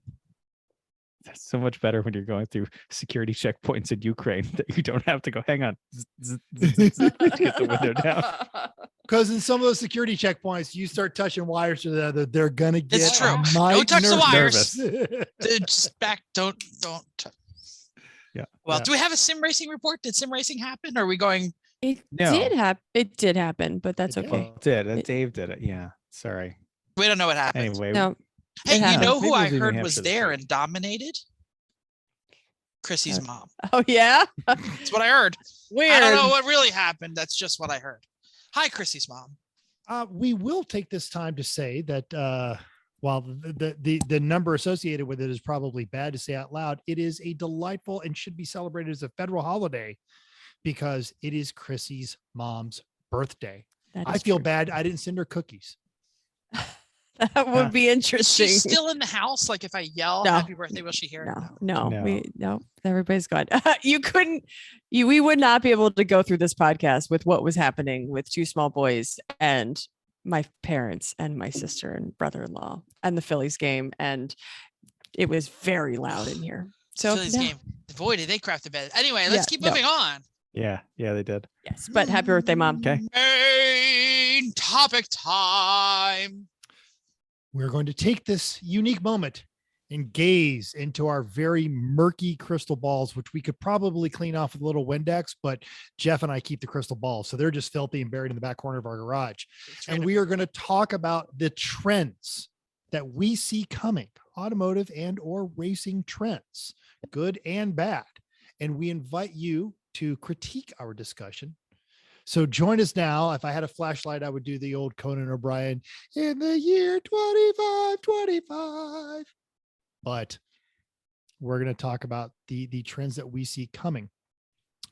That's so much better when you're going through security checkpoints in Ukraine that you don't have to go, hang on, to get the window down. Because in some of those security checkpoints, you start touching wires to the other, they're gonna get. It's true. Don't touch the wires. Just back. Don't. Yeah. Well, yeah. do we have a sim racing report? Did sim racing happen? Or are we going? It No. did happen, but that's It did. okay. Well, it did. Dave did it. Yeah. Sorry. We don't know what happened. Anyway. No. Hey, you happened. know who Maybe it I was in New heard Hampshire was this there week. and dominated? Chrissy's mom. Oh yeah. That's what I heard. Weird. I don't know what really happened. That's just what I heard. Hi, Chrissy's mom. We will take this time to say that while the number associated with it is probably bad to say out loud, it is a delightful and should be celebrated as a federal holiday because it is Chrissy's mom's birthday. That I is feel true. bad. I didn't send her cookies. That would be Is interesting. she still in the house? Like if I yell No. happy birthday, will she hear it? No, everybody's gone. We would not be able to go through this podcast with what was happening with two small boys and my parents and my sister and brother-in-law and the Phillies game. And it was very loud in here. So Phillies game. Boy, did they craft the bed. Anyway, let's keep moving on. Yeah, they did. Yes, but happy birthday, Mom. Okay. Main topic time. We're going to take this unique moment and gaze into our very murky crystal balls, which we could probably clean off with a little Windex, but Jeff and I keep the crystal balls. So they're just filthy and buried in the back corner of our garage. And we are going to talk about the trends that we see coming, automotive and or racing trends, good and bad. And we invite you to critique our discussion. So join us now. If I had a flashlight, I would do the old Conan O'Brien in the year 2525. But we're going to talk about the trends that we see coming.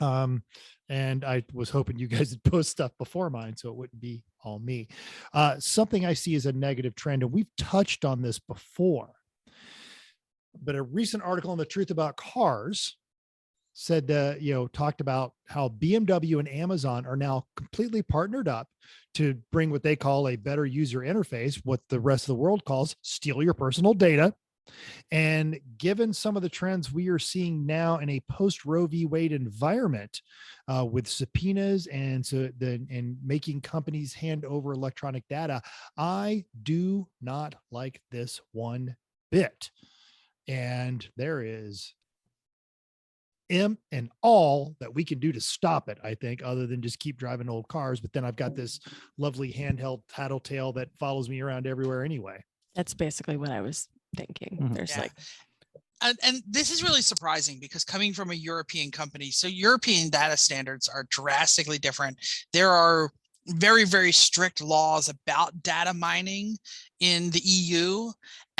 And I was hoping you guys would post stuff before mine, so it wouldn't be all me. Something I see as a negative trend, and we've touched on this before, but a recent article on The Truth About Cars said, talked about how BMW and Amazon are now completely partnered up to bring what they call a better user interface, what the rest of the world calls steal your personal data. And given some of the trends we are seeing now in a post Roe v. Wade environment, with subpoenas and making companies hand over electronic data, I do not like this one bit. And there is and all that we can do to stop it, I think, other than just keep driving old cars. But then I've got this lovely handheld tattletale that follows me around everywhere anyway. That's basically what I was thinking. Mhm. There's And this is really surprising because coming from a European company, so European data standards are drastically different. There are very, very strict laws about data mining in the EU.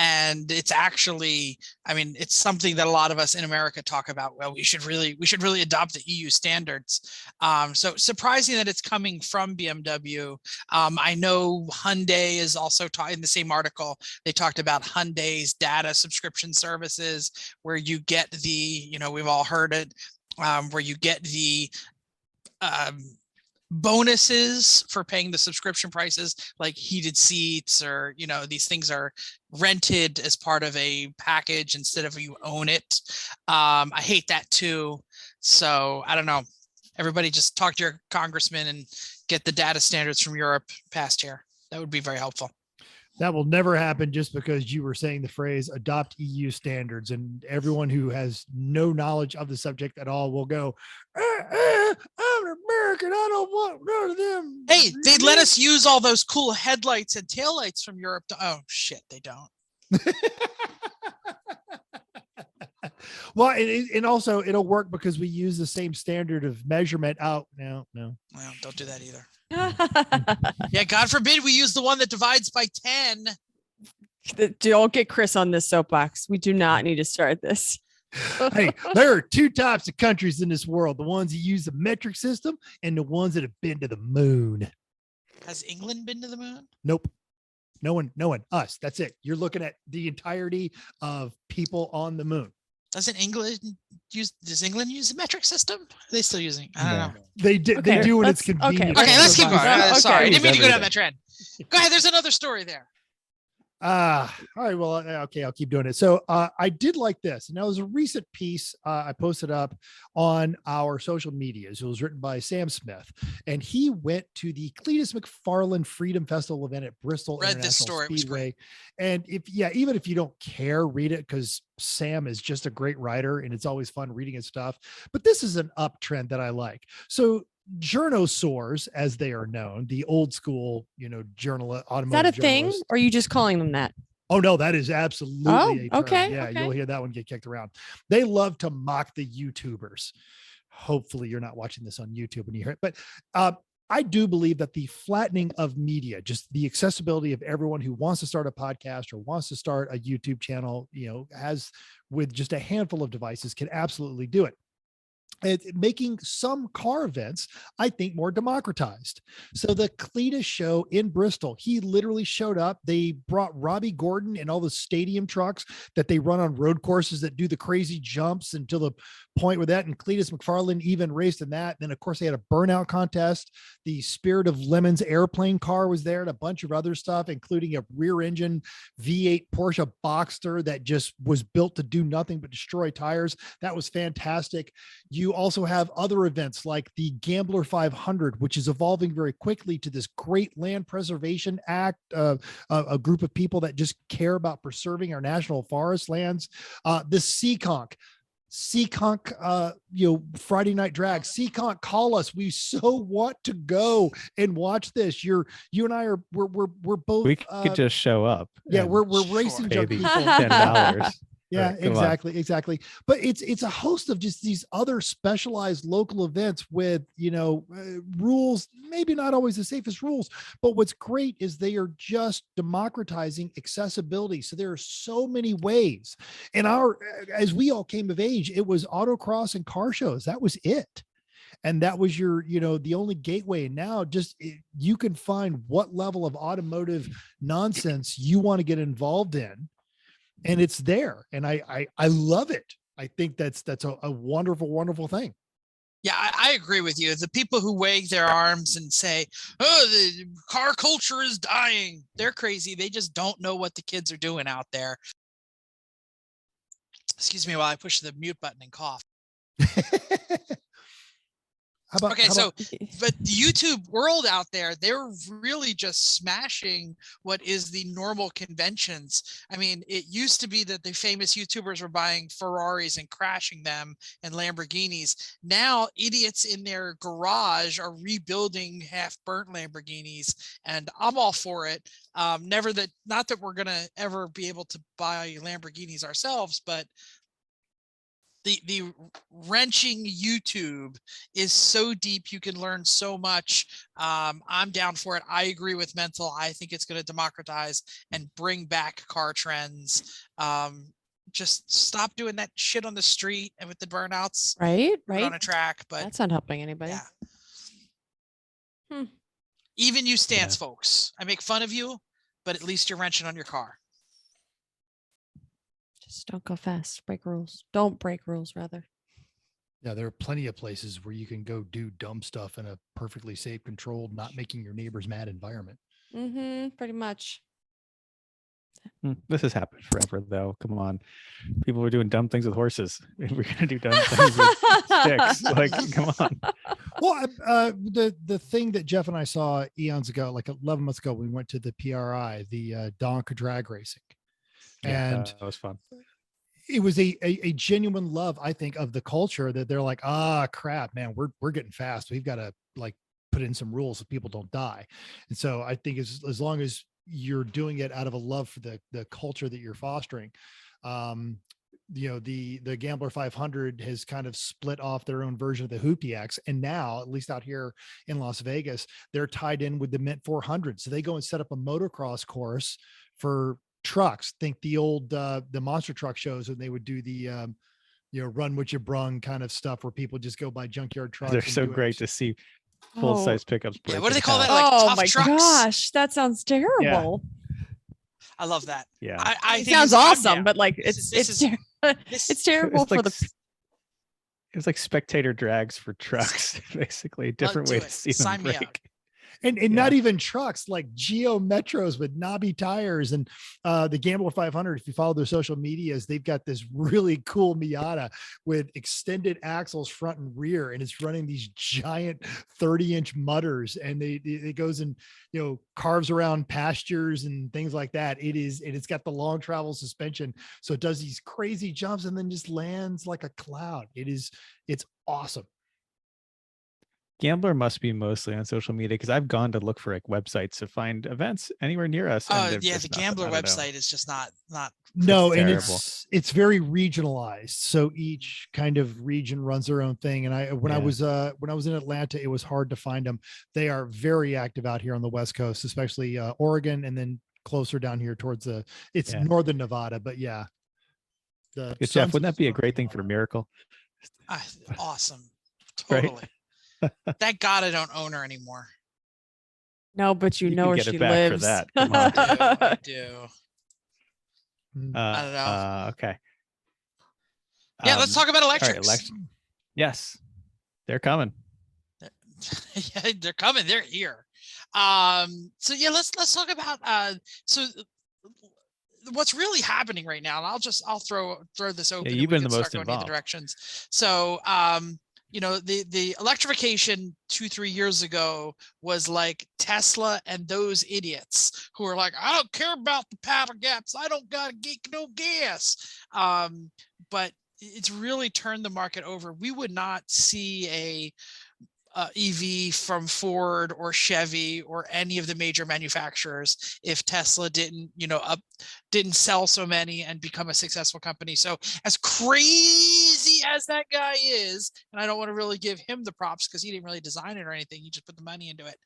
And it's actually, it's something that a lot of us in America talk about. Well, we should really adopt the EU standards. So surprising that it's coming from BMW. I know Hyundai is also in the same article. They talked about Hyundai's data subscription services, where you get we've all heard it, where you get the bonuses for paying the subscription prices, like heated seats, or these things are rented as part of a package instead of you own it. I hate that too. So I don't know. Everybody just talk to your congressman and get the data standards from Europe passed here. That would be very helpful. That will never happen just because you were saying the phrase adopt EU standards, and everyone who has no knowledge of the subject at all will go, I'm an American. I don't want none of them. Hey, they'd let us use all those cool headlights and taillights from Europe. Oh shit, they don't. Well, and also it'll work because we use the same standard of measurement. Oh, no. Well, don't do that either. Yeah, God forbid we use the one that divides by 10. Don't get Chris on this soapbox. We do not need to start this. Hey, there are two types of countries in this world: the ones that use the metric system and the ones that have been to the moon. Has England been to the moon? Nope. No one, us. That's it. You're looking at the entirety of people on the moon. Does England use the metric system? Are they still using? I don't know. They do. Okay, they do when it's convenient. Okay, let's keep going. Okay. Sorry, I didn't mean to go down Everything. that trend. Go ahead. There's another story there. All right. Well, okay. I'll keep doing it. So I did like this. And that was a recent piece I posted up on our social medias. It was written by Sam Smith, and he went to the Cletus McFarland Freedom Festival event at Bristol Read International this story. It was Speedway. And even if you don't care, read it, because Sam is just a great writer and it's always fun reading his stuff. But this is an uptrend that I like. So journosaurs, as they are known, the old school, automotive. Is that a thing? journalists. Or are you just calling them that? Oh no, that is absolutely a term. okay, Yeah, okay. you'll hear that one get kicked around. They love to mock the YouTubers. Hopefully you're not watching this on YouTube when you hear it, but I do believe that the flattening of media, just the accessibility of everyone who wants to start a podcast or wants to start a YouTube channel, has with just a handful of devices, can absolutely do it. making some car events, I think, more democratized. So the Cletus show in Bristol, he literally showed up. They brought Robbie Gordon and all the stadium trucks that they run on road courses that do the crazy jumps until the point with that. And Cletus McFarland even raced in that. Then, of course, they had a burnout contest. The Spirit of Lemons airplane car was there and a bunch of other stuff, including a rear engine V8 Porsche Boxster that just was built to do nothing but destroy tires. That was fantastic. You also have other events like the Gambler 500, which is evolving very quickly to this great land preservation act, a group of people that just care about preserving our national forest lands. The Seekonk, Friday night drag. Seekonk, call us. We so want to go and watch this. You and I are we're both. We could just show up. Yeah, we're racing junk people. $10. Yeah, Right, exactly. But it's a host of just these other specialized local events with, rules, maybe not always the safest rules, but what's great is they are just democratizing accessibility. So there are so many ways. And as we all came of age, it was autocross and car shows. That was it. And that was your, the only gateway. And now you can find what level of automotive nonsense you want to get involved in. And it's there. And I love it. I think that's a wonderful, wonderful thing. Yeah, I agree with you. The people who wag their arms and say, oh, the car culture is dying. They're crazy. They just don't know what the kids are doing out there. Excuse me while I push the mute button and cough. But the YouTube world out there, they're really just smashing what is the normal conventions. I mean, it used to be that the famous YouTubers were buying Ferraris and crashing them and Lamborghinis. Now idiots in their garage are rebuilding half-burnt Lamborghinis, and I'm all for it. Not that we're gonna ever be able to buy Lamborghinis ourselves, but the wrenching YouTube is so deep. You can learn so much. I'm down for it. I agree with Mental. I think it's going to democratize and bring back car trends. Just stop doing that shit on the street and with the burnouts. Right. On a track, but that's not helping anybody. Yeah. Even you stance folks. I make fun of you, but at least you're wrenching on your car. Just don't go fast. Break rules. Don't break rules, rather. Yeah, there are plenty of places where you can go do dumb stuff in a perfectly safe, controlled, not making your neighbors mad environment. Pretty much. This has happened forever, though. Come on. People were doing dumb things with horses. We're going to do dumb things with sticks. Like, come on. Well, the thing that Jeff and I saw eons ago, like 11 months ago, we went to the PRI, the Donk drag racing. And that was fun. It was a genuine love, I think, of the culture that they're like, crap, man, we're getting fast. We've got to put in some rules so people don't die. And so I think as long as you're doing it out of a love for the culture that you're fostering, the Gambler 500 has kind of split off their own version of the Hoopty X. And now, at least out here in Las Vegas, they're tied in with the Mint 400. So they go and set up a motocross course for trucks. Think the old the monster truck shows when they would do the run what you brung kind of stuff where people just go by junkyard trucks. They're so great to see full-size pickups. Yeah, what do they call that? Tough trucks? Gosh, that sounds terrible. I love that. Yeah, I think it sounds awesome, but it's terrible for the. It was like spectator drags for trucks, basically. A different way to see them break. And not even trucks, like Geo Metros with knobby tires. And the Gambler 500, if you follow their social medias, they've got this really cool Miata with extended axles front and rear, and it's running these giant 30-inch mudders, and it goes and carves around pastures and things like that. It's got the long travel suspension, so it does these crazy jumps and then just lands like a cloud. It's awesome. Gambler must be mostly on social media, because I've gone to look for websites to find events anywhere near us. The Gambler website is just not. No, and it's very regionalized. So each kind of region runs their own thing. And when I was in Atlanta, it was hard to find them. They are very active out here on the West Coast, especially Oregon, and then closer down here towards northern Nevada. But yeah. Jeff, wouldn't that be a great thing for Miracle? Awesome. Right? Totally. Thank God I don't own her anymore. No, but you know can where get she it back for lives. that. Come on. I do. Mm. I don't know. Okay. Yeah, let's talk about All electrics. right, yes, they're coming. Yeah, they're coming. They're here. So yeah, let's talk about so what's really happening right now. And I'll throw this open. you've and we been can the most start going involved. Either directions. So the electrification 2-3 years ago was like Tesla and those idiots who are like, I don't care about the paddle gaps. I don't gotta get no gas. But it's really turned the market over. We would not see a EV from Ford or Chevy or any of the major manufacturers if Tesla didn't sell so many and become a successful company. So as crazy as that guy is, and I don't want to really give him the props because he didn't really design it or anything, he just put the money into it.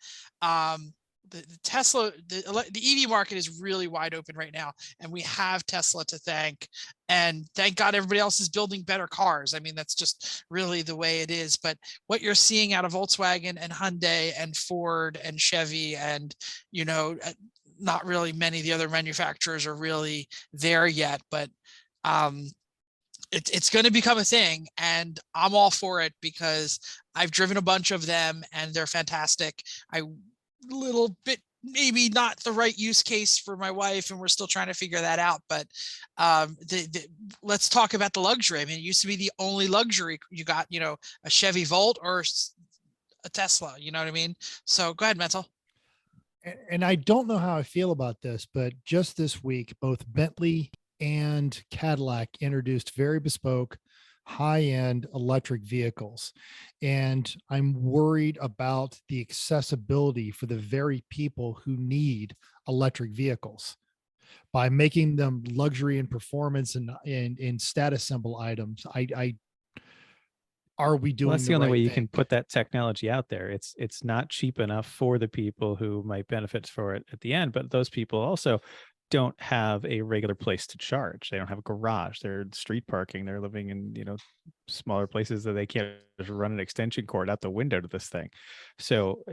The Tesla, the EV market is really wide open right now, and we have Tesla to thank. And thank God everybody else is building better cars. I mean, that's just really the way it is. But what you're seeing out of Volkswagen and Hyundai and Ford and Chevy and, not really many of the other manufacturers are really there yet, but it's going to become a thing, and I'm all for it because I've driven a bunch of them and they're fantastic. Little bit maybe not the right use case for my wife, and we're still trying to figure that out, but let's talk about the luxury. I mean, it used to be the only luxury you got, a Chevy Volt or a Tesla, you know what I mean? So go ahead, Mental. And I don't know how I feel about this, but just this week, both Bentley and Cadillac introduced very bespoke, high-end electric vehicles. And I'm worried about the accessibility for the very people who need electric vehicles by making them luxury and performance and in status symbol items. Are we doing Well, that's the only right way you thing? can put that technology out there. It's not cheap enough for the people who might benefit for it at the end, but those people also don't have a regular place to charge. They don't have a garage. They're street parking. They're living in, smaller places that they can't just run an extension cord out the window to this thing. So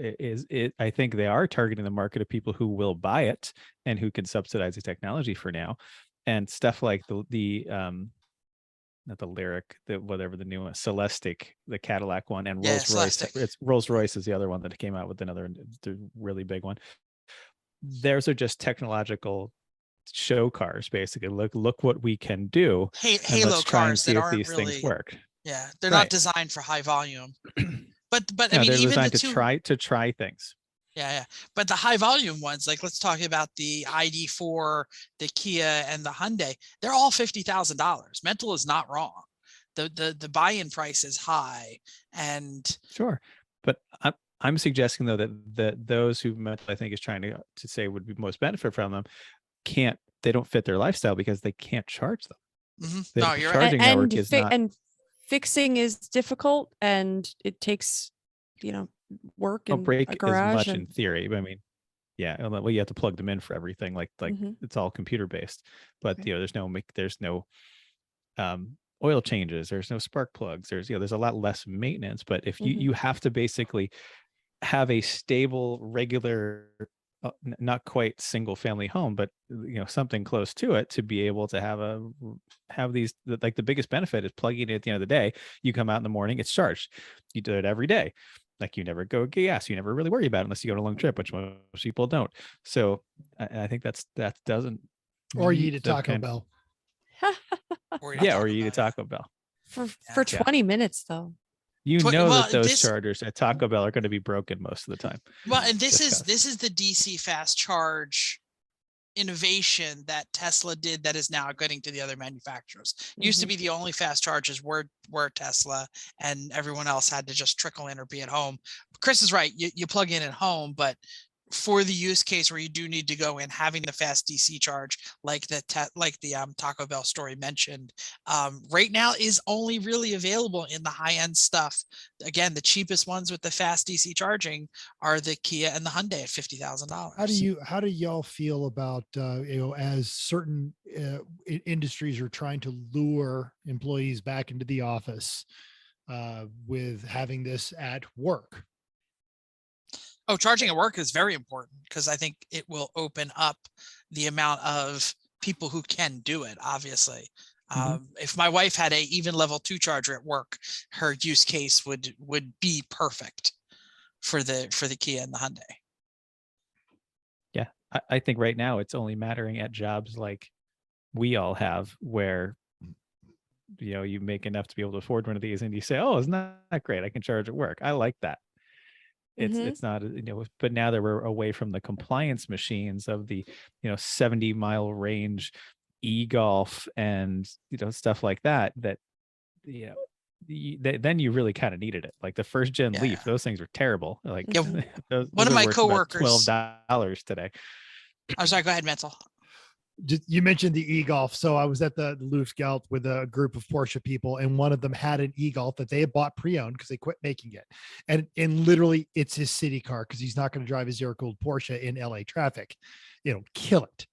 I think they are targeting the market of people who will buy it and who can subsidize the technology for now. And stuff like the not the Lyric, whatever the new one, Celestiq, the Cadillac one, and Rolls-Royce. It's Rolls-Royce is the other one that came out with another really big one. Theirs are just technological show cars, basically. Look what we can do. Halo cars that aren't these really things work. Yeah, they're not designed for high volume. But No, I mean, they're even designed to try things. Yeah. But the high volume ones, like let's talk about the ID4, the Kia, and the Hyundai. They're all $50,000. Mental is not wrong. The buy-in price is high, and sure, but I'm suggesting though that those who Mental, I think, is trying to say would be most benefit from them they don't fit their lifestyle because they can't charge them. Mm-hmm. No, you're charging right. network is not. And fixing is difficult, and it takes work and break a garage as much in theory. But I mean, yeah, well, you have to plug them in for everything. Like it's all computer based. But there's no oil changes. There's no spark plugs. There's a lot less maintenance. But if you have to basically have a stable, regular, not quite single family home, but something close to it to be able to have these, like the biggest benefit is plugging it at the end of the day. You come out in the morning, it's charged. You do it every day. Like you never go gas. You never really worry about it unless you go on a long trip, which most people don't. So I think that doesn't. Or you eat a Taco Bell. Or you eat a Taco Bell. For 20 minutes though. That those chargers at Taco Bell are going to be broken most of the time. Well, and this is the DC fast charge innovation that Tesla did that is now getting to the other manufacturers. Used to be the only fast chargers were Tesla, and everyone else had to just trickle in or be at home. Chris is right. You plug in at home, but for the use case where you do need to go in, having the fast DC charge, like the Taco Bell story mentioned, right now is only really available in the high end stuff. Again, the cheapest ones with the fast DC charging are the Kia and the Hyundai at $50,000. How do y'all feel about as certain industries are trying to lure employees back into the office with having this at work? Oh, charging at work is very important because I think it will open up the amount of people who can do it. Obviously, if my wife had a even level 2 charger at work, her use case would be perfect for the Kia and the Hyundai. Yeah, I think right now it's only mattering at jobs like we all have, where you make enough to be able to afford one of these, and you say, "Oh, isn't that great? I can charge at work. I like that." It's not, but now that we're away from the compliance machines of the 70-mile range e-golf and stuff like that, then you really kind of needed it. Like the first gen Leaf, those things were terrible. Like one of my coworkers, $12 today. I'm sorry, go ahead, Mental. You mentioned the e-golf. So I was at the Luftgeld with a group of Porsche people, and one of them had an e-golf that they had bought pre-owned because they quit making it. And literally it's his city car because he's not going to drive his air-cooled Porsche in LA traffic. Kill it.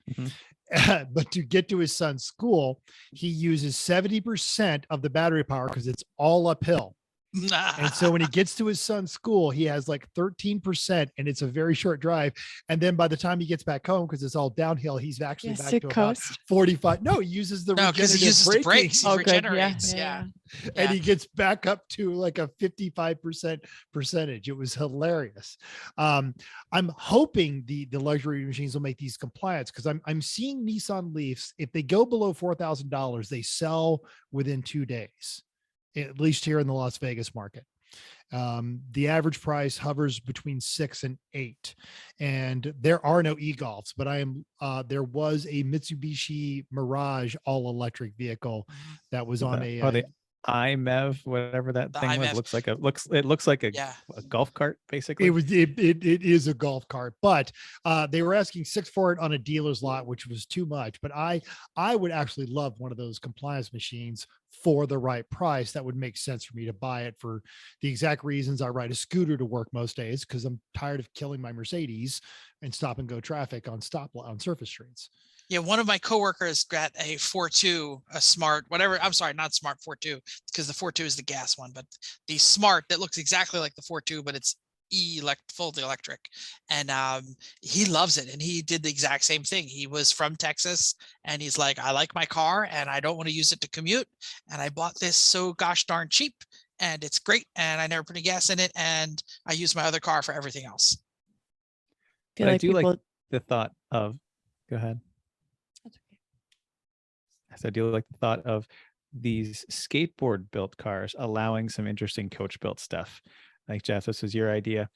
But to get to his son's school, he uses 70% of the battery power because it's all uphill. And so when he gets to his son's school, he has like 13%, and it's a very short drive. And then by the time he gets back home, because it's all downhill, he's actually back to about 45. No, he uses the because he uses the brakes. He regenerates. Yeah. And he gets back up to like a 55% percentage. It was hilarious. I'm hoping the luxury machines will make these compliance, because I'm seeing Nissan Leafs, if they go below $4,000, they sell within 2 days, at least here in the Las Vegas market. The average price hovers between 6 and 8, and there are no e-golfs, but there was a Mitsubishi Mirage all electric vehicle that was on the iMev, whatever that thing was. It looks like a golf cart, basically. It is a golf cart, but they were asking 6 for it on a dealer's lot, which was too much. But I would actually love one of those compliance machines for the right price. That would make sense for me to buy it for the exact reasons I ride a scooter to work most days, because I'm tired of killing my Mercedes and stop and go traffic on surface streets. Yeah, one of my coworkers got a 4.2, a smart, whatever. I'm sorry, not smart 4.2, because the 4.2 is the gas one, but the smart that looks exactly like the 4.2, but it's fully electric. And he loves it. And he did the exact same thing. He was from Texas, and he's like, I like my car and I don't want to use it to commute. And I bought this so gosh darn cheap, and it's great. And I never put any gas in it. And I use my other car for everything else. I do like the thought of, go ahead. So I do like the thought of these skateboard built cars allowing some interesting coach built stuff. Like, Jeff, this was your idea.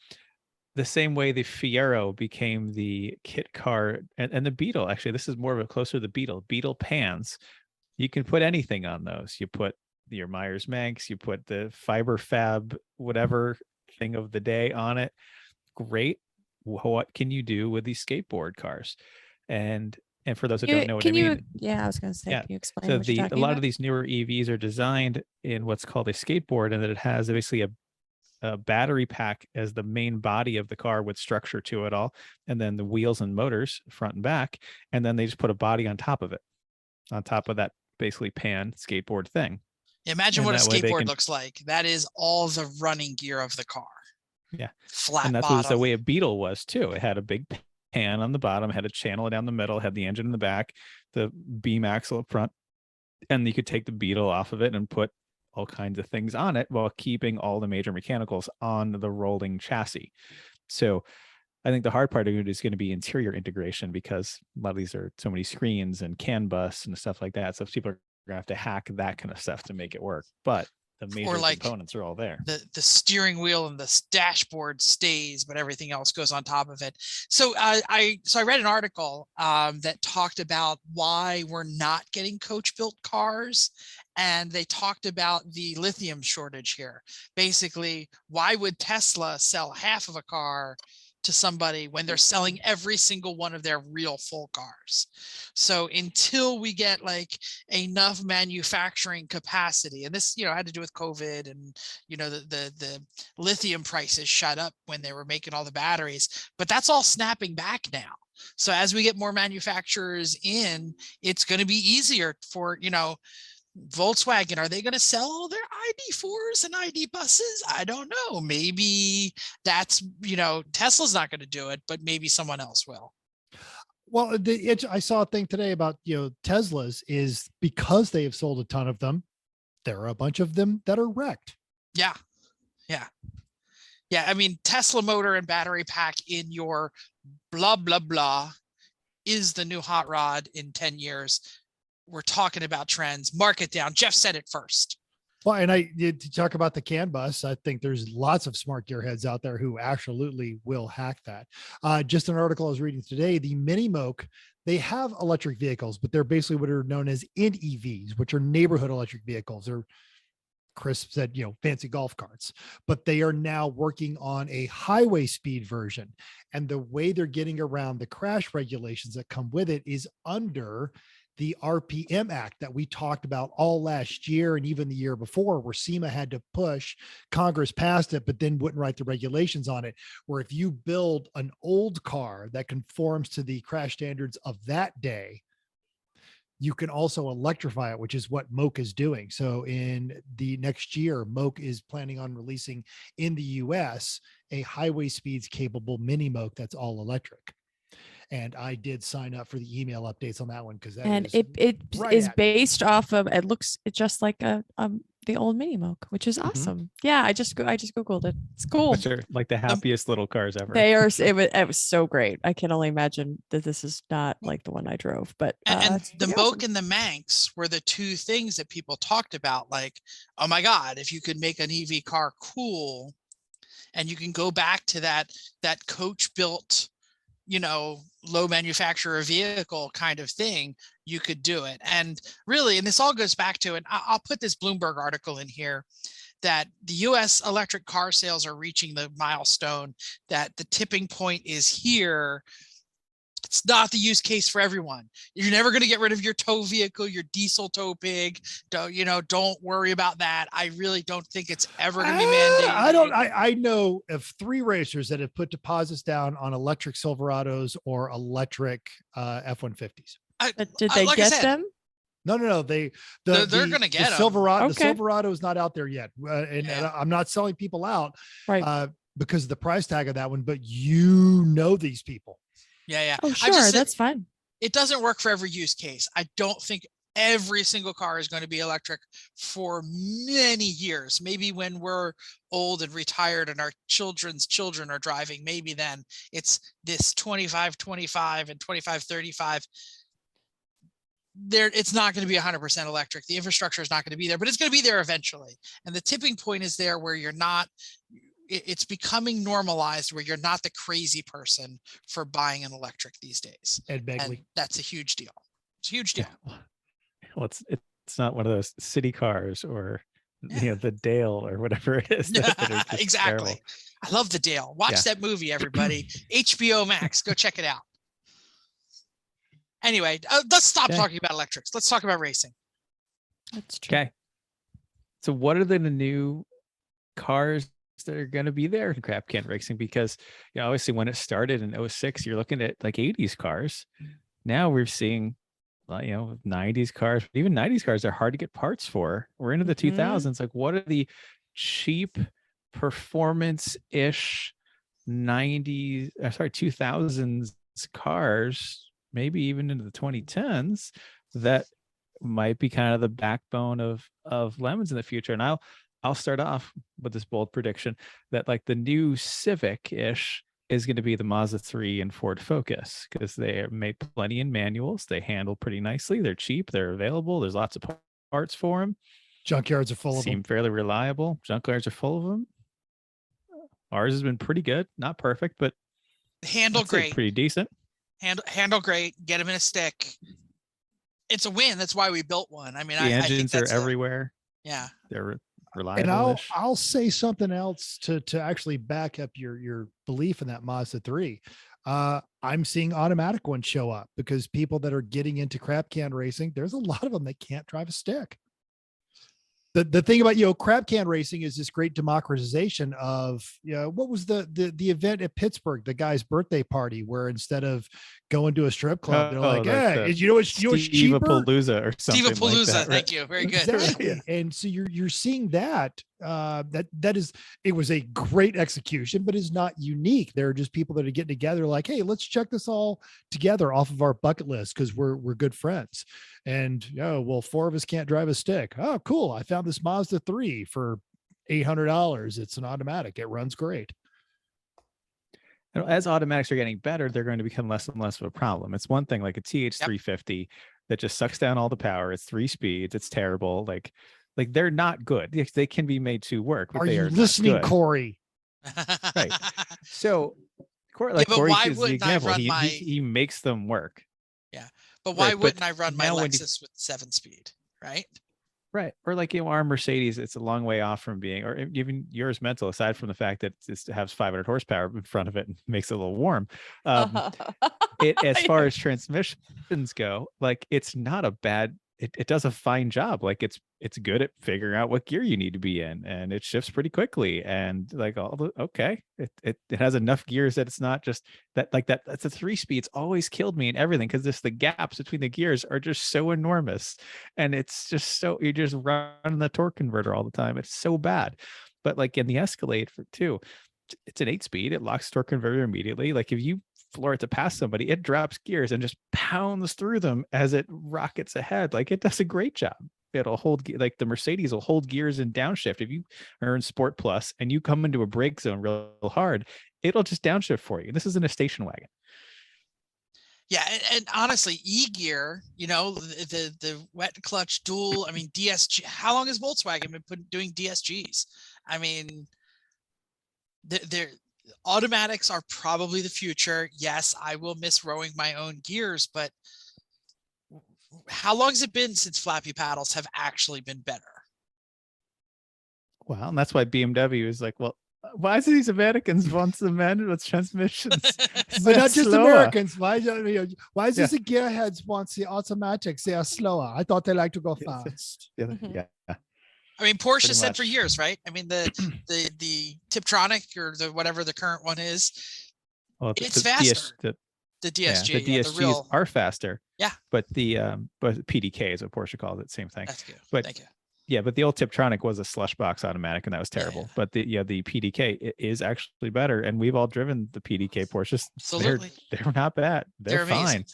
The same way the Fiero became the kit car, and the Beetle, actually, this is more of a closer to the Beetle pans. You can put anything on those. You put your Myers Manx, you put the Fiber Fab, whatever thing of the day on it. Great. What can you do with these skateboard cars? And for those that don't know what I mean. I was going to say, can you explain so what you're talking a lot about? of these newer EVs are designed in what's called a skateboard, and that it has basically a battery pack as the main body of the car with structure to it all, and then the wheels and motors front and back, and then they just put a body on top of it, on top of that basically pan skateboard thing. Imagine what a skateboard looks like. That is all the running gear of the car. Yeah. Flat and that's bottom. what the way a Beetle was too. It had a big pan on the bottom, had a channel down the middle, had the engine in the back, the beam axle up front, and you could take the Beetle off of it and put all kinds of things on it while keeping all the major mechanicals on the rolling chassis. So I think the hard part of it is going to be interior integration, because a lot of these are so many screens and CAN bus and stuff like that. So people are going to have to hack that kind of stuff to make it work. But the major components are all there. The steering wheel and the dashboard stays, but everything else goes on top of it. So I read an article that talked about why we're not getting coach built cars. And they talked about the lithium shortage here. Basically, why would Tesla sell half of a car to somebody when they're selling every single one of their real full cars. So until we get like enough manufacturing capacity, and this, had to do with COVID and, the lithium prices shot up when they were making all the batteries, but that's all snapping back now. So as we get more manufacturers in, it's going to be easier for, Volkswagen. Are they going to sell all their ID4s and ID buses? I don't know. Maybe that's, Tesla's not going to do it, but maybe someone else will. Well, I saw a thing today about, Teslas is because they have sold a ton of them. There are a bunch of them that are wrecked. Yeah. Yeah. Yeah. I mean, Tesla motor and battery pack in your blah, blah, blah is the new hot rod in 10 years. We're talking about trends. Mark it down. Jeff said it first. Well, and to talk about the CAN bus, I think there's lots of smart gearheads out there who absolutely will hack that. Just an article I was reading today, the Mini Moke, they have electric vehicles, but they're basically what are known as NEVs, which are neighborhood electric vehicles. Or Chris said, fancy golf carts, but they are now working on a highway speed version. And the way they're getting around the crash regulations that come with it is under the RPM Act that we talked about all last year and even the year before, where SEMA had to push. Congress passed it, but then wouldn't write the regulations on it, where if you build an old car that conforms to the crash standards of that day, you can also electrify it, which is what Moke is doing. So in the next year, Moke is planning on releasing in the US a highway speeds capable Mini Moke that's all electric. And I did sign up for the email updates on that one because it right is based off of, it looks just like the old Mini Moke, which is awesome. Yeah, I just googled it. It's cool. Which are like the happiest little cars ever. They are. It was so great. I can only imagine that this is not like the one I drove, but and the Moke awesome. and the Manx were the two things that people talked about. Like, oh my God, if you could make an EV car cool, and you can go back to that coach built, low manufacturer vehicle kind of thing, you could do it. And really, and this all goes back to, and I'll put this Bloomberg article in here, that the US electric car sales are reaching the milestone, that the tipping point is here. It's not the use case for everyone. You're never going to get rid of your tow vehicle, your diesel tow pig. Don't worry about that. I really don't think it's ever going to be mandated. I know of 3 racers that have put deposits down on electric Silverados or electric F-150s. Did they get them? No. They're going to get them. Silverado. Okay. The Silverado is not out there yet. And I'm not selling people out because of the price tag of that one, but these people. Yeah. Oh, sure. That's fine. It doesn't work for every use case. I don't think every single car is going to be electric for many years. Maybe when we're old and retired and our children's children are driving, maybe then it's this 25-25 and 25-35. It's not going to be 100% electric. The infrastructure is not going to be there, but it's going to be there eventually. And the tipping point is there where it's becoming normalized, where you're not the crazy person for buying an electric these days. Ed Begley. And that's a huge deal. It's a huge deal. Well, it's not one of those city cars or the Dale or whatever it is. Exactly. Terrible. I love the Dale. Watch that movie, everybody. HBO Max. Go check it out. Anyway, let's stop talking about electrics. Let's talk about racing. That's true. Okay. So what are the new cars that are going to be there in crap can racing? Because obviously when it started in 06, you're looking at like 80s cars. Now we're seeing 90s cars. Even 90s cars are hard to get parts for. We're into the 2000s. Like, what are the cheap performance-ish 2000s cars, maybe even into the 2010s, that might be kind of the backbone of Lemons in the future? And I'll start off with this bold prediction that like the new Civic-ish is going to be the Mazda 3 and Ford Focus, because they made plenty in manuals. They handle pretty nicely. They're cheap. They're available. There's lots of parts for them. Junkyards are full of them. Seem fairly reliable. Junkyards are full of them. Ours has been pretty good. Not perfect, but handle great. Pretty decent. Handle great. Get them in a stick. It's a win. That's why we built one. I mean, the engines are everywhere. Yeah. They're reliable. And I'll say something else to actually back up your belief in that Mazda 3. I'm seeing automatic ones show up because people that are getting into crab can racing, there's a lot of them that can't drive a stick. The thing about, crab can racing is this great democratization of, what was the event at Pittsburgh, the guy's birthday party, where instead of going to a strip club, they're like, hey, the you know what's cheaper? Palooza or something. Palooza, like that, thank you. Very good. Exactly. Yeah. And so you're seeing that, it was a great execution, but is not unique. There are just people that are getting together like, hey, let's check this all together off of our bucket list because we're good friends. And well, 4 of us can't drive a stick. Oh, cool. I found this Mazda 3 for $800. It's an automatic. It runs great. And as automatics are getting better, they're going to become less and less of a problem. It's one thing like a TH350 that just sucks down all the power. It's 3 speeds. It's terrible. Like they're not good. They can be made to work. But Are they you are listening, not good. Corey? Right. So, Corey but Corey why is the wouldn't I example. run He makes them work. But why Right, but wouldn't I run my now when Lexus with 7-speed, right? Right. Or like, our Mercedes, it's a long way off from being, or even yours mental, aside from the fact that it has 500 horsepower in front of it and makes it a little warm. As far as transmissions go, like it's not a bad, it does a fine job. Like it's good at figuring out what gear you need to be in, and it shifts pretty quickly. And like it has enough gears that it's not just that, like that's a 3-speed. It's always killed me and everything because the gaps between the gears are just so enormous, and it's just so you're just running the torque converter all the time. It's so bad. But like in the Escalade for 2, it's an 8-speed. It locks torque converter immediately. Like if you floor it to pass somebody, it drops gears and just pounds through them as it rockets ahead. Like it does a great job. It'll hold, like the Mercedes will hold gears in downshift. If you are in Sport Plus and you come into a brake zone real hard, it'll just downshift for you. This isn't a station wagon. Yeah, and honestly, E-Gear, the wet clutch dual, I mean, DSG, how long has Volkswagen been doing DSGs? I mean, they're automatics are probably the future. Yes, I will miss rowing my own gears, but how long has it been since flappy paddles have actually been better? Well, and that's why BMW is like, well, why do these Americans want the manual transmissions? But not just slower. Americans. Why is this the gearheads wants the automatics? They are slower. I thought they like to go fast. Yeah. I mean, Porsche Pretty said much. for years, right? I mean, the Tiptronic or the whatever the current one is, Well, it's faster. The DSG, the DSGs are faster. Yeah. But the PDK is what Porsche calls it. Same thing. That's good. But Thank you. yeah, but the old Tiptronic was a slush box automatic, and that was terrible. Yeah. But the PDK is actually better, and we've all driven the PDK Porsches. Absolutely. They're not bad. They're fine. amazing.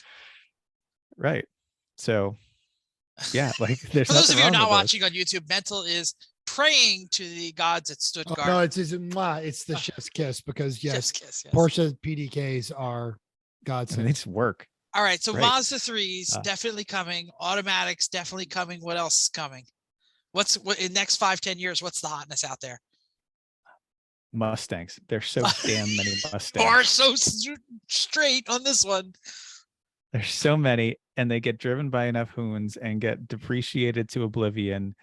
Right. So yeah, like there's For those of you nothing not wrong with watching on YouTube, Mental is praying to the gods at Stuttgart. No, it's the chef's kiss because yes, Chef's kiss, yes. Porsche PDKs are those. godsend. I mean, they just work. All right, so Right. Mazda 3s definitely coming. Automatics definitely coming. What else is coming? What in next 5-10 years? What's the hotness out there? Mustangs. There's so damn many Mustangs. Or so straight on this one. There's so many, and they get driven by enough hoons and get depreciated to oblivion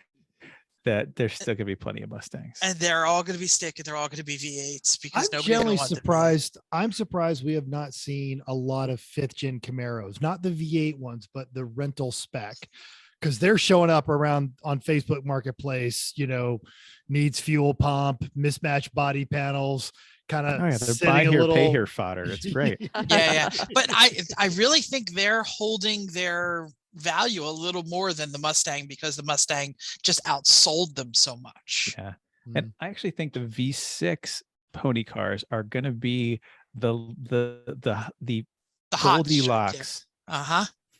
that there's still gonna be plenty of Mustangs. And they're all going to be stick, and they're all going to be V8s because I'm nobody's generally want them. surprised. I'm surprised we have not seen a lot of 5th-gen Camaros, not the V8 ones, but the rental spec, because they're showing up around on Facebook Marketplace. Needs fuel pump, mismatched body panels, kind of. Oh yeah, they're buy here, pay here fodder. It's great. Yeah. But I really think they're holding their value a little more than the Mustang because the Mustang just outsold them so much. Yeah. And I actually think the V6 pony cars are going to be the hot Goldilocks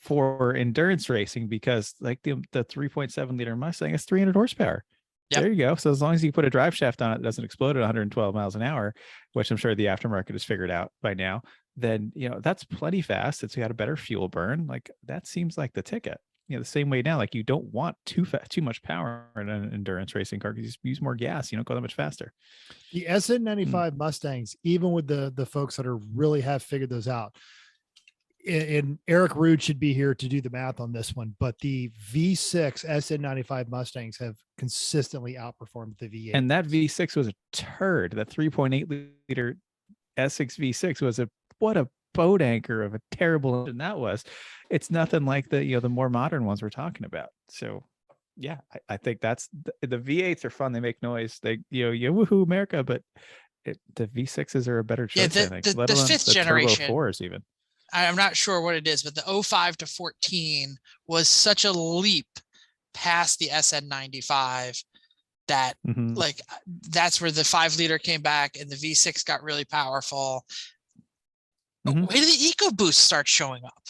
for endurance racing, because like the 3.7 liter Mustang is 300 horsepower. Yep. There you go. So as long as you put a drive shaft on it that doesn't explode at 112 miles an hour, which I'm sure the aftermarket has figured out by now, then that's plenty fast. It's got a better fuel burn. Like that seems like the ticket. The same way now, like you don't want too much power in an endurance racing car because you use more gas. You don't go that much faster. The SN95 Mustangs, even with the folks that are really have figured those out, and Eric Rude should be here to do the math on this one, but the V6 SN95 Mustangs have consistently outperformed the V8. And that V6 was a turd. That 3.8 liter S6 V6 was what a boat anchor of a terrible engine that was. It's nothing like the more modern ones we're talking about. So yeah, I think that's the V8s are fun. They make noise. They woohoo America, but the V6s are a better choice. Yeah, I think. the fifth generation. Turbo 4s even. I'm not sure what it is, but the 05 to 14 was such a leap past the SN95 that like that's where the 5 liter came back and the V6 got really powerful. Where did the EcoBoost start showing up?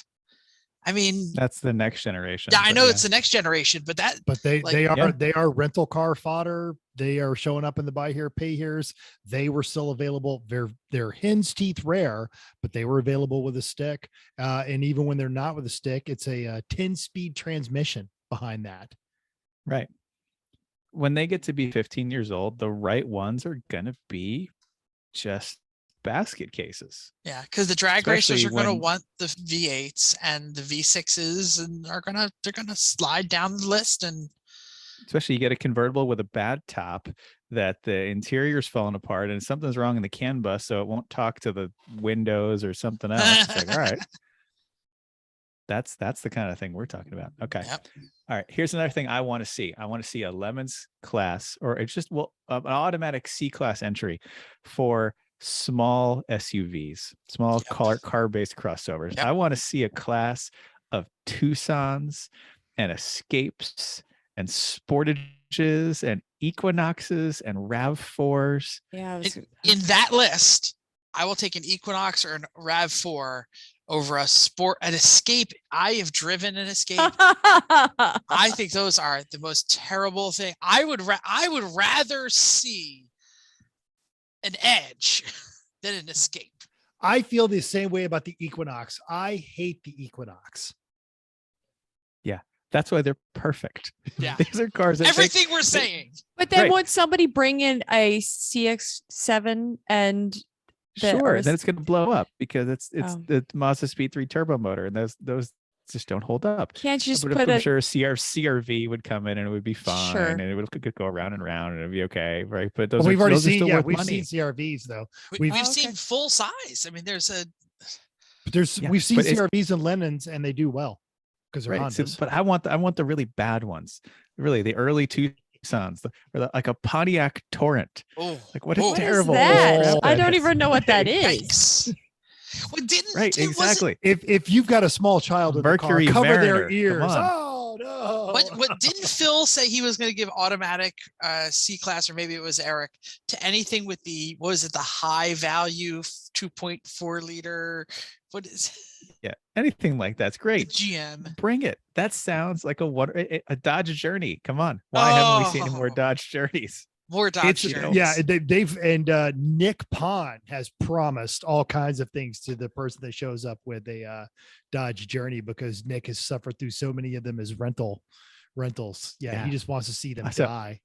I mean, that's the next generation. Yeah, I know it's the next generation, but they are rental car fodder. They are showing up in the buy here, pay here's. They were still available. They're hen's teeth rare, but they were available with a stick. And even when they're not with a stick, it's a 10-speed transmission behind that. Right. When they get to be 15 years old, the right ones are gonna be just basket cases. Yeah, because the drag racers are going to want the V8s and the V6s, and they're gonna slide down the list. And especially you get a convertible with a bad top that the interior's falling apart and something's wrong in the CAN bus, so it won't talk to the windows or something else. It's like, all right, that's the kind of thing we're talking about. Okay. Yep. All right. Here's another thing I want to see. I want to see a Lemons class, or it's just an automatic C class entry for small SUVs, small car-based crossovers. I want to see a class of Tucsons and Escapes and Sportages and Equinoxes and RAV4s. Yeah. In that list, I will take an Equinox or an RAV4 over an Escape. I have driven an Escape. I think those are the most terrible thing. I would rather see an Edge than an Escape. I feel the same way about the Equinox. I hate the Equinox. Yeah, that's why they're perfect. Yeah, these are cars. Everything we're saying. But then would somebody bring in a CX-7 and then it's going to blow up because it's the Mazda Speed 3 turbo motor, and those just don't hold up. Can't you just I'm sure CRV would come in and it would be fine, and it could go around and around and it'd be okay, right? But we've already seen CRVs though. We've seen full size. I mean, we've seen CRVs and Lennons, and they do well because they're Hondas. But I want the really bad ones, really the early Tucsons, like a Pontiac Torrent. Like what a terrible! What is that? I don't even know what that is. Yikes. Well, exactly. If you've got a small child in Mercury the car, cover Mariner, their ears. Oh no! What didn't Phil say he was going to give automatic C class, or maybe it was Eric, to anything with the the high value 2.4 liter? What is? Yeah, anything like that's great. GM, bring it. That sounds like a Dodge Journey. Come on, why haven't we seen any more Dodge Journeys? More Dodge Journeys. Yeah, they've Nick Pond has promised all kinds of things to the person that shows up with a Dodge Journey, because Nick has suffered through so many of them as rentals. Yeah, he just wants to see them die.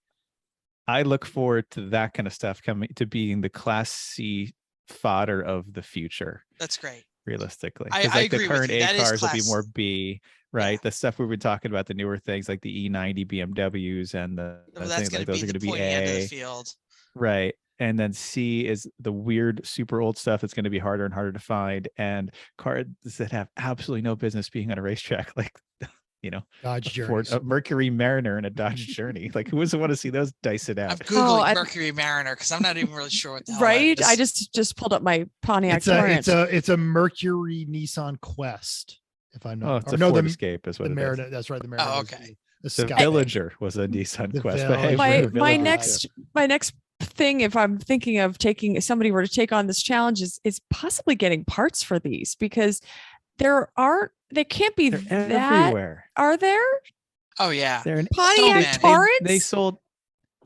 I look forward to that kind of stuff coming to being the Class C fodder of the future. That's great. Realistically, I agree. The current A cars will be more B. Right, Yeah. the stuff we've been talking about, the newer things like the E90 BMWs and that's going to be the pointy end of the field. Right, and then C is the weird, super old stuff that's going to be harder and harder to find, and cars that have absolutely no business being on a racetrack, like Dodge Journey, a Mercury Mariner and a Dodge Journey. Like, who doesn't want to see those dice it out? I'm googling Mercury Mariner because I'm not even really sure what the hell right. that is. I just pulled up my Pontiac Torrent. It's a Mercury Nissan Quest. If I'm not, it's a Ford Escape is what the it Mariner. is. That's right. The Mariner. Oh, okay. The Villager was a Nissan Quest. But hey, my next thing, if I'm thinking of if somebody were to take on this challenge, is possibly getting parts for these, because they can't be everywhere. Are there? Oh yeah, They're Pontiac Torrents. They sold.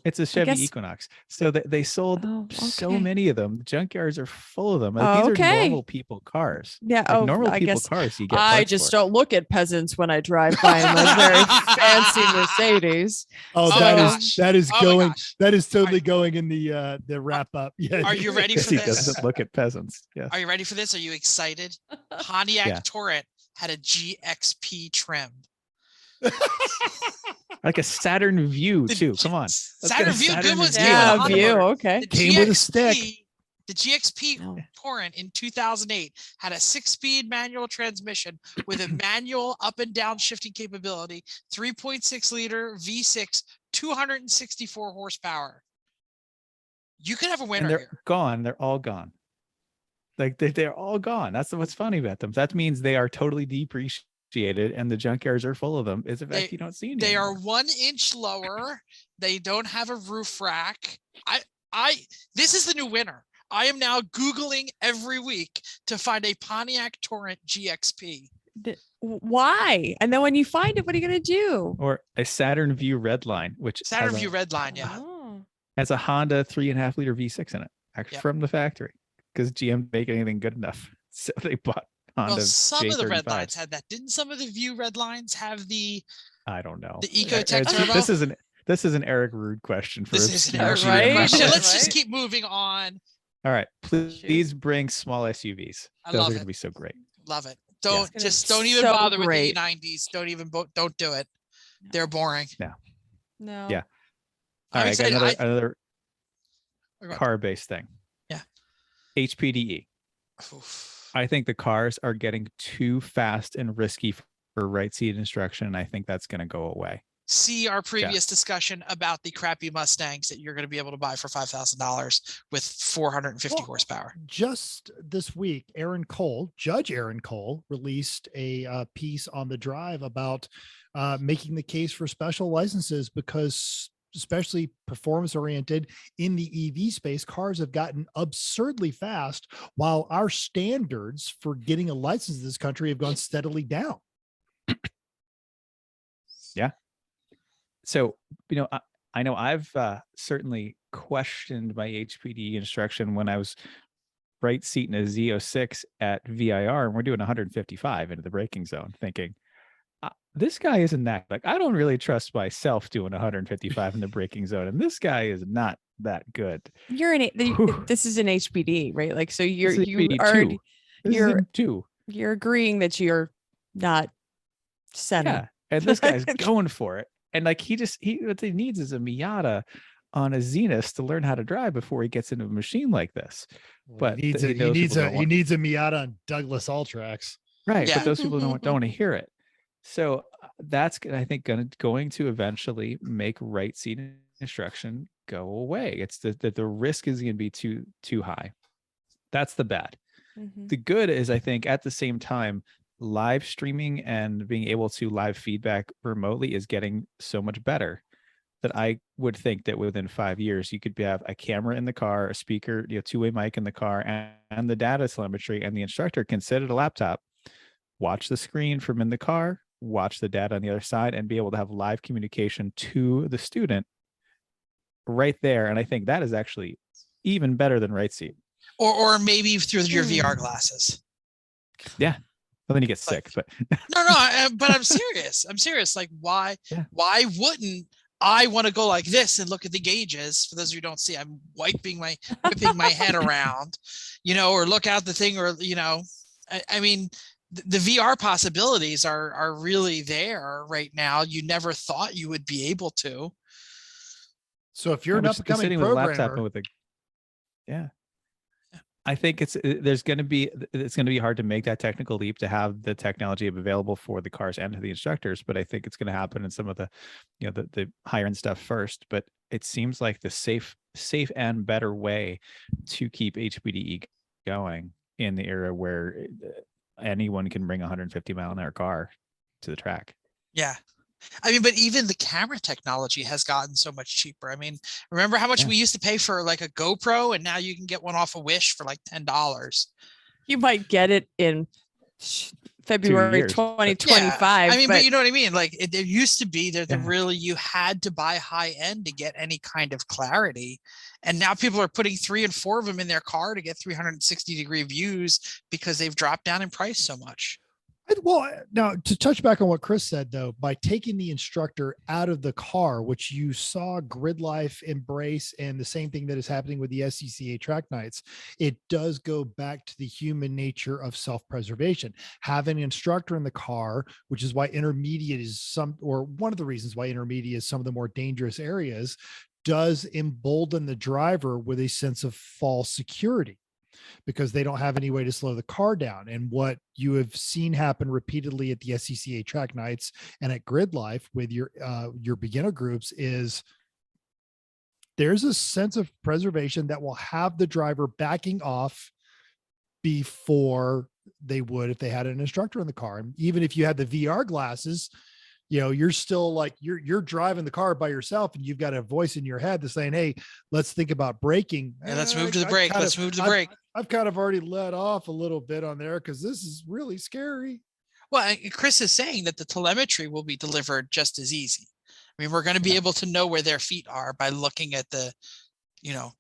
It's a Chevy guess- Equinox. So they sold Oh, so okay. many of them. The junkyards are full of them. Like, Oh, these are okay. normal people cars. Yeah. Like, Oh, normal I people guess cars you get I parts just for. don't look at peasants when I drive by in my very fancy Mercedes. Oh, Oh that my is gosh. that is Oh my going gosh. that is totally going in the wrap up. Yeah. Are you ready Yes, for he this? doesn't look at peasants. Yes. Are you ready for this? Are you excited? Pontiac Yeah. Torrent had a GXP trim. Like a Saturn View The too. G- Come on. Saturn get a View, Saturn good ones. View. came with a Yeah, Honda view. motor. Okay. The Came with a stick. The GXP Oh. Torrent in 2008 had a 6-speed manual transmission with a manual up and down shifting capability, 3.6 liter V6, 264 horsepower. You could have a winner And they're here. gone. They're all gone. Like they're all gone. That's what's funny about them. That means they are totally depreciated, and the junkyards are full of them. Is the fact you don't see any. They are anymore. 1 inch lower. They don't have a roof rack. This is the new winner. I am now Googling every week to find a Pontiac Torrent GXP. Why? And then when you find it, what are you going to do? Or a Saturn View Redline, which Saturn has View Redline, yeah. Oh. has a Honda 3.5 liter V6 in it, actually Yep. from the factory, because GM didn't make anything good enough, so they bought Honda Well, some of the red J35s. lines had that. Didn't some of the View red lines have the I don't know. the Ecotec turbo? This is an Eric Rude question for This is an obscure Eric shooter Rude Rude Right? question. knowledge. Let's just Right? keep moving on. All right, please bring small SUVs. I Those love are it. going to be so great. Love it. gonna Don't be even so bother great. with the E90s. Don't do it. They're boring. No. Yeah. I'm All right, excited. got another Go on. car-based thing. Yeah. HPDE. Oof. I think the cars are getting too fast and risky for right seat instruction, and I think that's going to go away. See our previous discussion about the crappy Mustangs that you're going to be able to buy for $5,000 with 450 Well, horsepower. Just this week, Judge Aaron Cole, released a piece on The Drive about making the case for special licenses because, especially performance oriented in the EV space, cars have gotten absurdly fast while our standards for getting a license in this country have gone steadily down. So, I know I've certainly questioned my HPD instruction when I was right seat in a Z06 at VIR, and we're doing 155 into the braking zone, thinking, this guy isn't that, like, I don't really trust myself doing 155 in the braking zone, and this guy is not that good. You're in it. Whew. This is an HPD, right? Like, so This is you HPD already 2. This is you're- in 2. you're agreeing that you're not center. Yeah, and this guy's going for it. And like he what he needs is a Miata on a Zenith to learn how to drive before he gets into a machine like this. But he needs he needs a Miata on Douglas Alltracks. Right, Yeah. but those people don't want to hear it. So that's I think going to eventually make right seat instruction go away. It's that the risk is going to be too high. That's the bad. Mhm. The good is, I think, at the same time, live streaming and being able to live feedback remotely is getting so much better that I would think that within 5 years you could have a camera in the car, a speaker, two-way mic in the car, and the data telemetry, and the instructor can sit at a laptop, watch the screen from in the car, watch the data on the other side, and be able to have live communication to the student right there. And I think that is actually even better than right seat. Or maybe through your VR glasses. Yeah. Well, then you get sick, but No, but I'm serious. I'm serious. Like, why Yeah. wouldn't I want to go like this and look at the gauges? For those of you who don't see, I'm whipping my head around, or look out the thing, or I mean, the VR possibilities are really there right now. You never thought you would be able to. So if you're an just up and coming sitting with a laptop programmer, and with I think it's going to be hard to make that technical leap to have the technology available for the cars and to the instructors, but I think it's going to happen in some of the the higher end stuff first. But it seems like the safe and better way to keep HPDE going in the era where anyone can bring a 150-mile-an-hour car to the track. Yeah. I mean, but even the camera technology has gotten so much cheaper. I mean, remember how much Yeah. we used to pay for like a GoPro, and now you can get one off a Wish for like $10. You might get it in February years. 2025. I mean, but you know what I mean? Like it used to be that Yeah. really you had to buy high end to get any kind of clarity. And now people are putting 3 and 4 of them in their car to get 360-degree views because they've dropped down in price so much. Well, now to touch back on what Chris said, though, by taking the instructor out of the car, which you saw Grid Life embrace, and the same thing that is happening with the SCCA track nights, it does go back to the human nature of self-preservation. Having an instructor in the car, which is why intermediate is one of the reasons why intermediate is some of the more dangerous areas, does embolden the driver with a sense of false security, because they don't have any way to slow the car down. And what you have seen happen repeatedly at the SCCA track nights and at Grid Life with your beginner groups is there's a sense of preservation that will have the driver backing off before they would if they had an instructor in the car. And even if you had the VR glasses, you're still like, you're driving the car by yourself, and you've got a voice in your head that's saying, hey, let's think about braking. Yeah, let's move to the brake. Let's move to the brake. I've kind of already let off a little bit on there because this is really scary. Well, Chris is saying that the telemetry will be delivered just as easy. I mean, we're going to be able to know where their feet are by looking at the,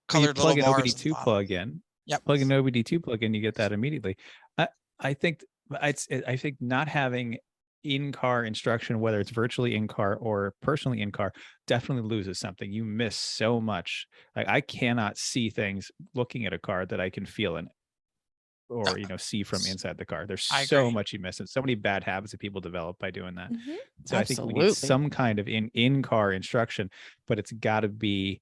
colored little bars. Plug an OBD2 plug in. Yep. Plug an OBD2 plug in, you get that immediately. I think not having in-car instruction, whether it's virtually in-car or personally in-car, definitely loses something. You miss so much. Like I cannot see things looking at a car that I can feel in or see from inside the car. There's so much you miss, and so many bad habits that people develop by doing that. Mm-hmm. So I think we need some kind of in-car instruction, but it's got to be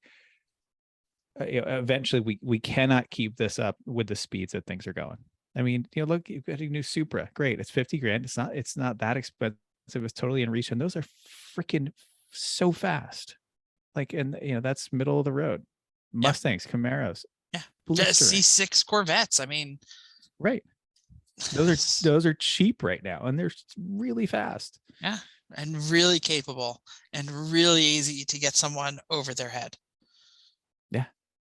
eventually we cannot keep this up with the speeds that things are going. I mean, look, you've got a new Supra. Great. It's $50,000. It's not that expensive. It's totally in reach. And those are freaking so fast. Like, and that's middle of the road. Mustangs, Camaros. Yeah. Just C6 Corvettes. I mean, right. Those are cheap right now, and they're really fast. Yeah. And really capable and really easy to get someone over their head.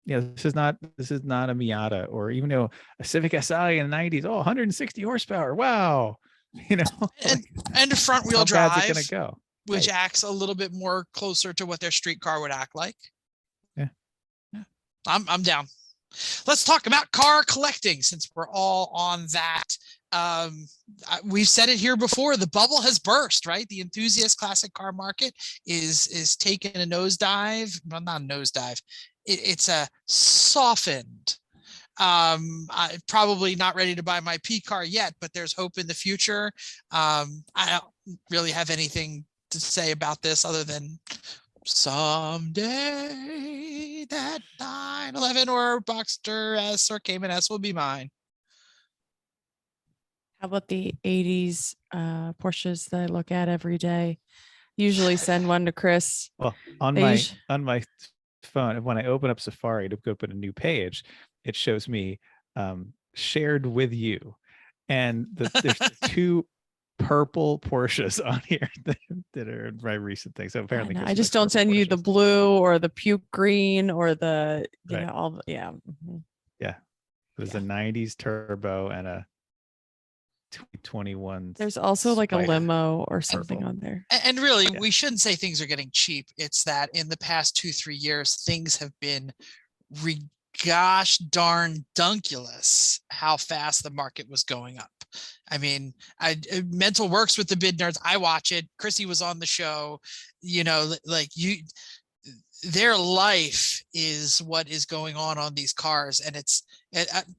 Yeah, this is not a Miata or even a Civic Si in the 90s. Oh, 160 horsepower. Wow. And front wheel drive, gonna go? Which acts a little bit more closer to what their street car would act like. Yeah. I'm down. Let's talk about car collecting, since we're all on that. We've said it here before, the bubble has burst, right? The enthusiast classic car market is taking a nosedive. Well, not a nosedive. It's a softened. I'm probably not ready to buy my P car yet, but there's hope in the future. I don't really have anything to say about this other than someday that 911 or Boxster S or Cayman S will be mine. How about the 80s Porsches that I look at every day? Usually send one to Chris. Well, on my phone, when I open up Safari to open a new page, it shows me shared with you, and there's 2 purple Porsches on here that are my recent things. So apparently I just don't send you the blue or the puke green or the all. Yeah. Mm-hmm. Yeah. There's a 90s turbo and a 2021. There's also like a limo or something on there. And really, we shouldn't say things are getting cheap. It's that in the past 2-3 years, things have been gosh darn dunkulous how fast the market was going up. I mean, Mental works with the bid nerds. I watch it. Chrissy was on the show. Their life is what is going on these cars, and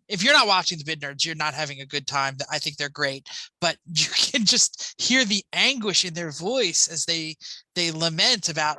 if you're not watching the bid nerds, you're not having a good time. I think they're great, but you can just hear the anguish in their voice as they lament about,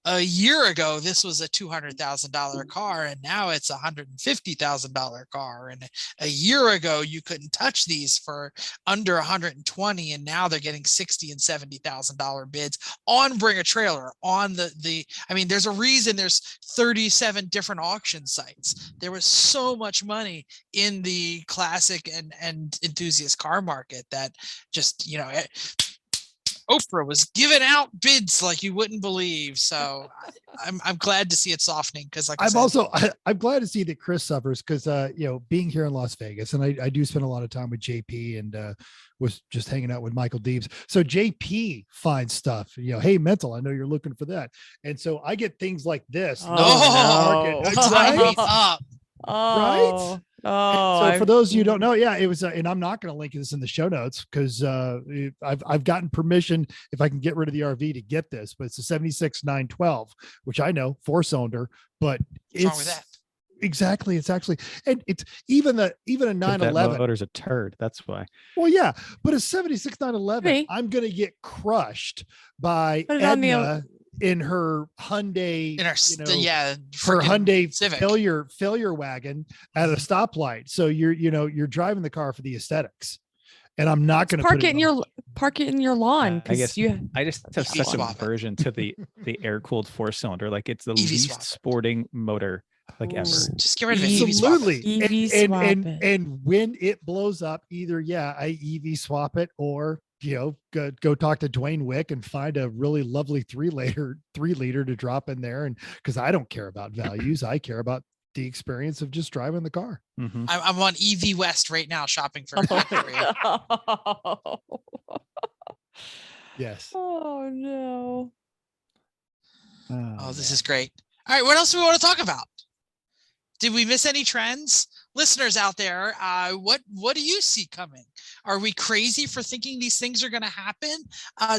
a year ago this was a $200,000 car, and now it's a $150,000 car, and a year ago you couldn't touch these for under 120, and now they're getting $60,000 and $70,000 bids on Bring a Trailer, on the I mean, there's a reason there's 37 different auction sites. There was so much money in the classic and enthusiast car market that just Oprah was giving out bids like you wouldn't believe. So I'm glad to see it softening because, like I'm glad to see that Chris suffers because being here in Las Vegas, and I do spend a lot of time with JP and was just hanging out with Michael Deebs. So JP finds stuff. Hey, Mental, I know you're looking for that, and so I get things like this. Oh, no. Tie me up. Right? Oh, so for those of you who don't know, it was, and I'm not going to link this in the show notes because I've gotten permission if I can get rid of the RV to get this, but it's a 76 912, which I know 4-cylinder, but What's wrong with that? Exactly. It's actually, and it's even a 911 that motor's a turd. That's why. Well, yeah, but a 76 911, Hey. I'm going to get crushed by Put it on the Edna in her Hyundai, In our her friggin' Hyundai Civic. failure wagon at a stoplight. So you're driving the car for the aesthetics, and I'm not going to park it in your lawn. I guess I just have EV such swap a it. aversion to the air cooled 4-cylinder. Like it's the EV least swap it. sporting motor like ever. Just get rid of it. EV swap it. Absolutely. EV swap it. And when it blows up, either I EV swap it or go talk to Dwayne Wick and find a really lovely 3 liter to drop in there. And because I don't care about values, I care about the experience of just driving the car. Mhm. I'm on EV West right now shopping for a Yes. Oh no. Oh, this is great. All right, what else do we want to talk about? Did we miss any trends? Listeners out there, what do you see coming? Are we crazy for thinking these things are going to happen?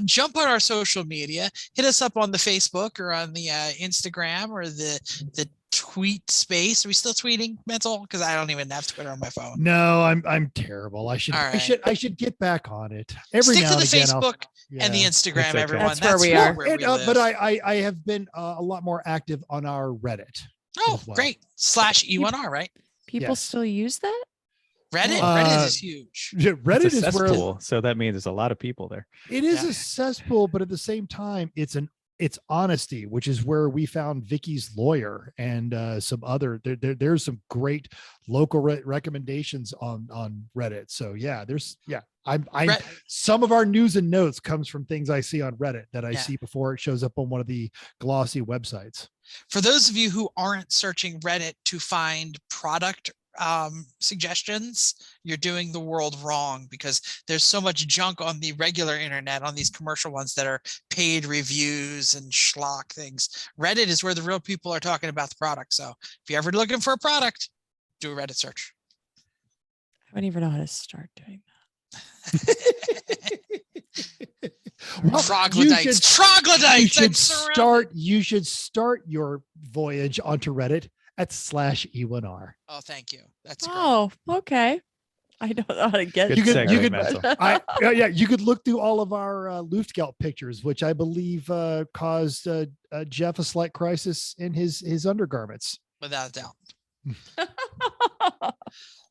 Jump on our social media, hit us up on the Facebook or on the Instagram or the tweet space. Are we still tweeting, Mental? Because I don't even have Twitter on my phone. No, I'm terrible. I should get back on it. Every Stick now to the and again, Facebook and the Instagram, okay. everyone. That's where we are. Where we live. But I have been a lot more active on our Reddit. Oh, as well. great. /E1R, right? People Yes. still use that? Reddit is huge. Reddit It's a is where cesspool, so that means there's a lot of people there. it is Yeah. a cesspool, but at the same time, it's honesty, which is where we found Vicky's lawyer and some other there's some great local recommendations on Reddit. So I'm some of our news and notes comes from things I see on Reddit that I see before it shows up on one of the glossy websites. For those of you who aren't searching Reddit to find product suggestions, you're doing the world wrong because there's so much junk on the regular internet, on these commercial ones that are paid reviews and schlock things. Reddit is where the real people are talking about the product. So if you're ever looking for a product, do a Reddit search. I don't even know how to start doing Well, Troglodytes. You should start your voyage onto Reddit at /E1R. Oh, thank you. That's that. great. Oh, okay. I don't know how to get Good You could- segue, you could- Mental. You could look through all of our Luftgeld pictures, which I believe caused Jeff a slight crisis in his undergarments. Without a doubt.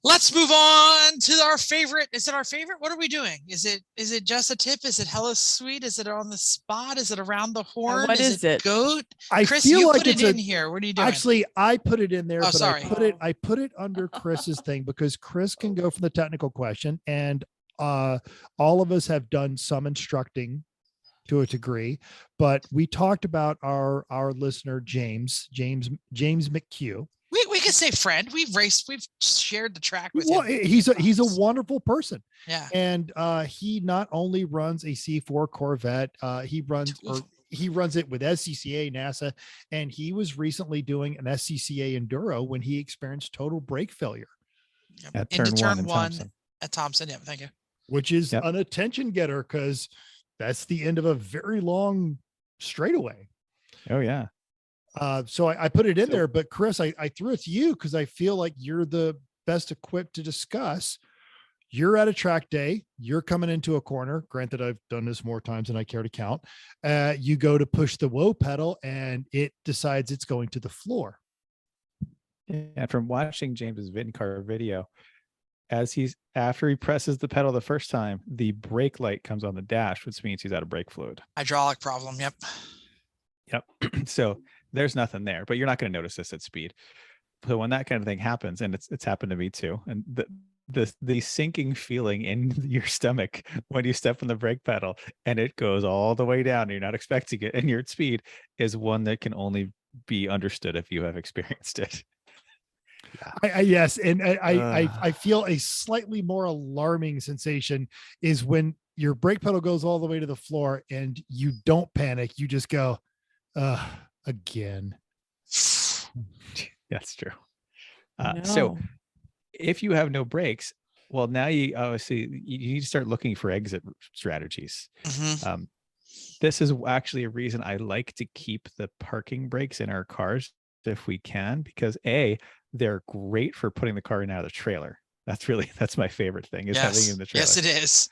Let's move on to our favorite. Is it our favorite? What are we doing? Is it just a tip? Is it Hello Sweet? Is it on the spot? Is it around the horn? what is it? Goat? I Chris, feel you like put it in here. What are you doing? Actually, I put it in there, Oh, but sorry. I put it under Chris's thing because Chris can go for the technical question, and all of us have done some instructing to a degree. But we talked about our listener James McHugh. We can say friend. We've shared the track with Well, him. he's a wonderful person, Yeah. and he not only runs a C4 Corvette, he runs it with SCCA NASA, and he was recently doing an SCCA Enduro when he experienced total brake failure, Yep. At Into turn 1 turn in one Thompson. at Thompson. Yeah, thank you. which is Yep. an attention getter because that's the end of a very long straightaway. Oh yeah. So I put it in there, but Chris, I threw it to you because I feel like you're the best equipped to discuss. You're at a track day, you're coming into a corner. Granted, I've done this more times than I care to count. You go to push the whoa pedal and it decides it's going to the floor. And from watching James's VinCar video, after he presses the pedal the first time, the brake light comes on the dash, which means he's out of brake fluid. Hydraulic problem. Yep. Yep. So there's nothing there, but you're not going to notice this at speed. So when that kind of thing happens, and it's happened to me too, and the sinking feeling in your stomach when you step on the brake pedal and it goes all the way down and you're not expecting it and you're at speed is one that can only be understood if you have experienced it. Yes, and I feel a slightly more alarming sensation is when your brake pedal goes all the way to the floor and you don't panic. You just go, again. That's true. No. So if you have no brakes, well, now you obviously you need to start looking for exit strategies. Mhm. This is actually a reason I like to keep the parking brakes in our cars if we can, because they're great for putting the car in and out of the trailer. That's my favorite thing is having it in the trailer. Yes, it is.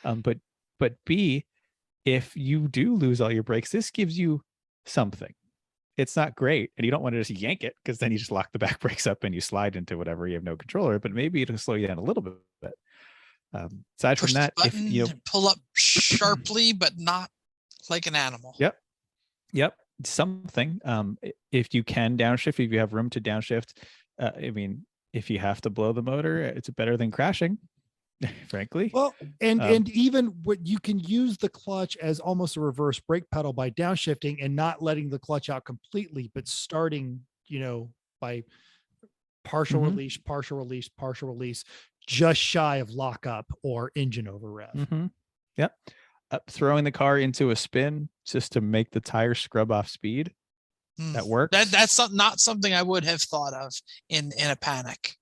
But B, if you do lose all your brakes, this gives you something. It's not great, and you don't want to just yank it because then you just lock the back brakes up and you slide into whatever you have no control over. But maybe it'll slow you down a little bit. Aside Push from that, the button, if you pull up sharply, but not like an animal. Yep, something. If you can downshift, if you have room to downshift, if you have to blow the motor, it's better than crashing. Frankly, Well, and even what you can use the clutch as almost a reverse brake pedal by downshifting and not letting the clutch out completely, but starting, by partial release, partial release, just shy of lock up or engine over rev. Yep. Throwing the car into a spin just to make the tires scrub off speed. That works. That's not something I would have thought of in a panic.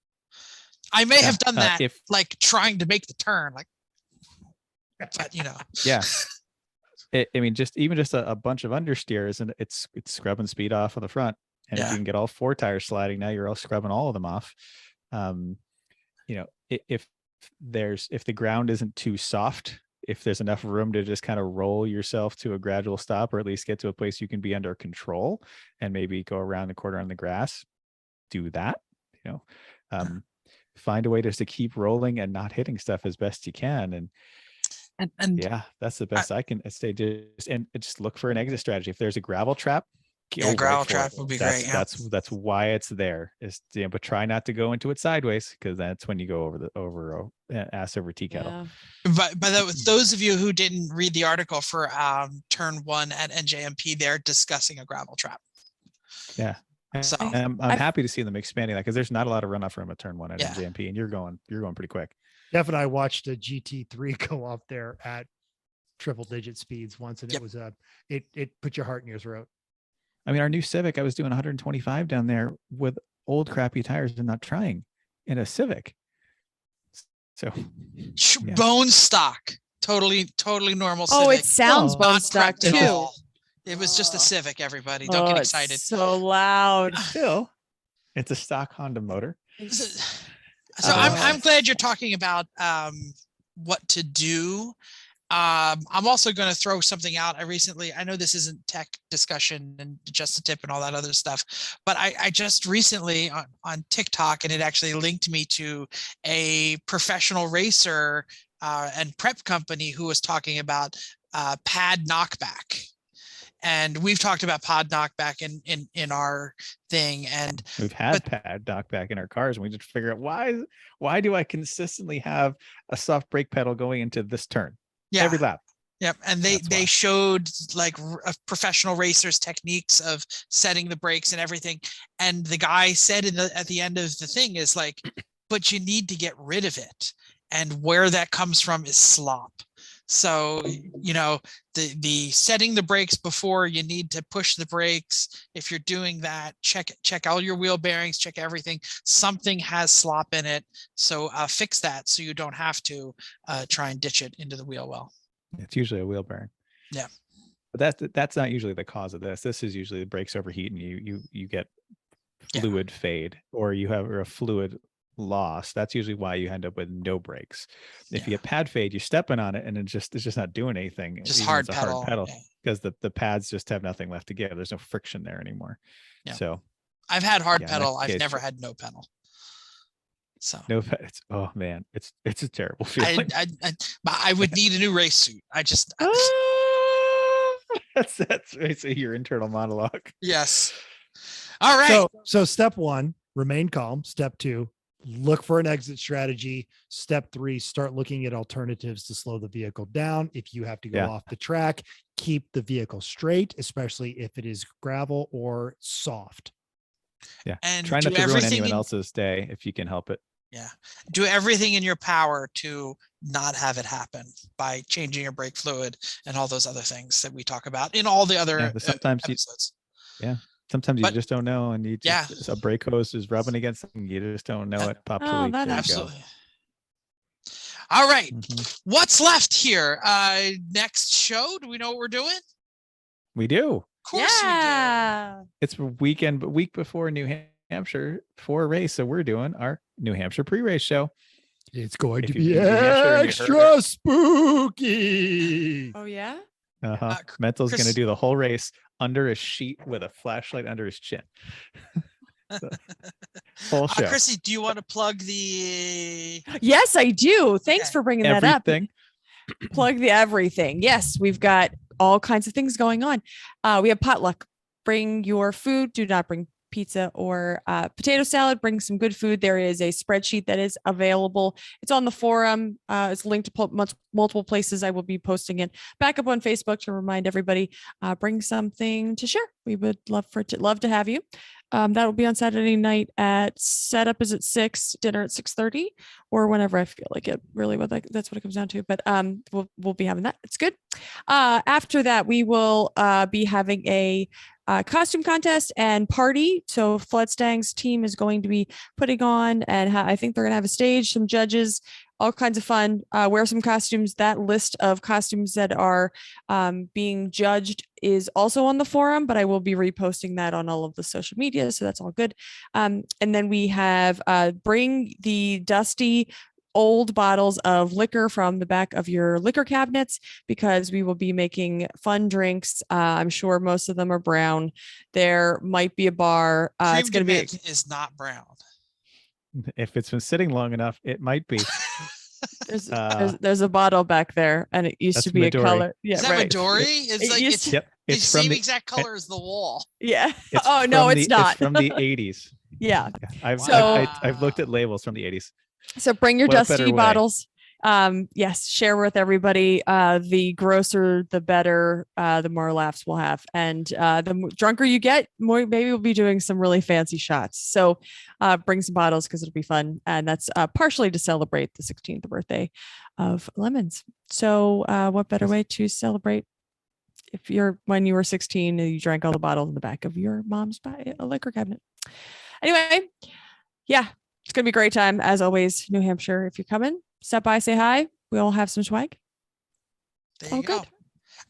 I may have done that like trying to make the turn, but Yeah. Just a bunch of understeers and it's scrubbing speed off on the front. And if you can get all four tires sliding, now you're all scrubbing all of them off. If the ground isn't too soft, if there's enough room to just kind of roll yourself to a gradual stop, or at least get to a place you can be under control and maybe go around the corner on the grass, do that, find a way just to keep rolling and not hitting stuff as best you can. And yeah, that's the best I can say. Just look for an exit strategy. If there's a gravel trap, gravel trap would be great. That's why it's there. But try not to go into it sideways, because that's when you go over ass over tea kettle. But those of you who didn't read the article for turn 1 at NJMP, they're discussing a gravel trap. Yeah. So I'm happy to see them expanding that, because there's not a lot of runoff room at turn 1 at NJMP, and you're going pretty quick. Jeff and I watched a GT3 go off there at triple digit speeds once, and it was it put your heart in your throat. Our new Civic, I was doing 125 down there with old crappy tires and not trying in a Civic. So bone stock, totally normal. Oh, Civic. it sounds bone stock too. It was just a Civic, everybody. Don't get excited. It's so loud. Still, it's a stock Honda motor. So I'm glad you're talking about what to do. I'm also going to throw something out. I know this isn't tech discussion and just a tip and all that other stuff, but I just recently on TikTok, and it actually linked me to a professional racer and prep company who was talking about pad knockback. And we've talked about pad knockback in our thing, and we've had pad knockback in our cars, and we just figure out why do I consistently have a soft brake pedal going into this turn every lap? Yep. And they showed like professional racers techniques of setting the brakes and everything. And the guy said at the end of the thing is like, but you need to get rid of it, and where that comes from is slop. So, the setting the brakes before you need to push the brakes. If you're doing that, check all your wheel bearings, check everything. Something has slop in it. So fix that so you don't have to try and ditch it into the wheel well. It's usually a wheel bearing. Yeah. But that's not usually the cause of this. This is usually the brakes overheat and you get fluid fade, or you have a fluid loss. That's usually why you end up with no brakes. If you get pad fade, you're stepping on it and it's just not doing anything. Just hard pedal because the pads just have nothing left to give. There's no friction there anymore. So I've had hard pedal. I've never had no pedal. So no, oh man, it's a terrible feeling. I would need a new race suit. That's basically your internal monologue. Yes. All right. So step 1, remain calm. Step 2, look for an exit strategy. Step 3, start looking at alternatives to slow the vehicle down. If you have to go off the track, keep the vehicle straight, especially if it is gravel or soft. Yeah. And try not to ruin anyone else's day if you can help it. Yeah. Do everything in your power to not have it happen by changing your brake fluid and all those other things that we talk about in all the other episodes. Sometimes you just don't know, and you just a brake hose is rubbing against something, you just don't know it pops a leak. Absolutely. All right. What's left here? Next show, do we know what we're doing? We do. Of course we do. It's week before New Hampshire for a race, so we're doing our New Hampshire pre-race show. It's going to be extra spooky. Oh yeah. Mental's going to do the whole race under a sheet with a flashlight under his chin. Whole show. Chrissy, do you want to plug the? Yes, I do. Thanks for bringing that up. Plug the everything. Yes, we've got all kinds of things going on. We have potluck. Bring your food. Do not bring pizza or potato salad. Bring some good food. There is a spreadsheet that is available. It's on the forum. It's linked to multiple places. I will be posting it back up on Facebook to remind everybody. Bring something to share. We would love to have you. That will be on Saturday night. Setup is at 6, dinner at 6:30, or whenever I feel like it. Really, that's what it comes down to. But we'll be having that. It's good. After that, we will be having a costume contest and party. So Floodstang's team is going to be putting on, and I think they're going to have a stage, some judges, all kinds of fun. Wear some costumes. That list of costumes that are being judged is also on the forum, but I will be reposting that on all of the social media. So that's all good. And then we have bring the dusty old bottles of liquor from the back of your liquor cabinets, because we will be making fun drinks. I'm sure most of them are brown. There might be a bar. It's going to be is not brown. If it's been sitting long enough, it might be. There's a bottle back there, and it used to be Midori. A color. Yeah, is that right. Midori? It's the same exact color as the wall. Yeah. Oh no, it's not. It's from the 80s. Yeah. I've looked at labels from the 80s. So bring your dusty bottles. Yes, share with everybody. The grosser, the better, the more laughs we'll have. And the drunker you get, more maybe we'll be doing some really fancy shots. So bring some bottles because it'll be fun. And that's partially to celebrate the 16th birthday of Lemons. So what better way to celebrate when you were 16 and you drank all the bottles in the back of your mom's liquor cabinet. Anyway, yeah, it's going to be a great time. As always, New Hampshire, if you're coming, step by, say hi. We'll have some swag. There you go.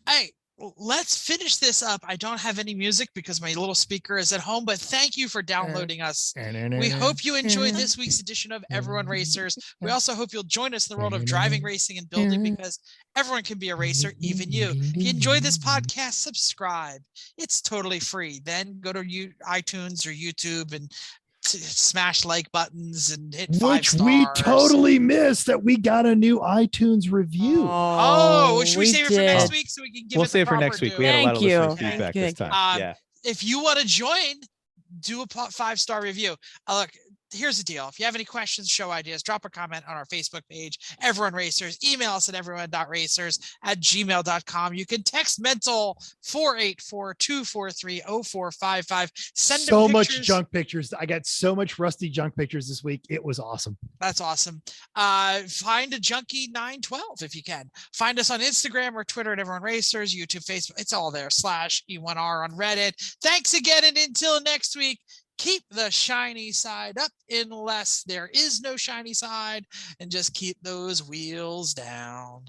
Hey, let's finish this up. I don't have any music because my little speaker is at home, but thank you for downloading us. We hope you enjoyed this week's edition of Everyone Racers. We also hope you'll join us in the world of driving, racing, and building, because everyone can be a racer, even you. If you enjoyed this podcast, subscribe. It's totally free. Then go to iTunes or YouTube and smash like buttons and hit 5 stars. We totally missed that we got a new iTunes review. Should we save it for next week so we can give it? We'll save it for next week. We had a lot of listener feedback this time. If you want to join, do a 5-star review. Look, here's the deal. If you have any questions, show ideas, drop a comment on our Facebook page, Everyone Racers. Email us at everyone.racers@gmail.com. You can text mental 484-243-0455. Send so much junk pictures. I got so much rusty junk pictures this week. It was awesome. That's awesome. Find a junkie 912 if you can. Find us on Instagram or Twitter at Everyone Racers, YouTube, Facebook. It's all there. /E1R on Reddit. Thanks again, and until next week, keep the shiny side up unless there is no shiny side, and just keep those wheels down.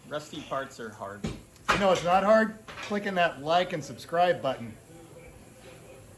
Rusty parts are hard. You know it's not hard? Clicking that like and subscribe button.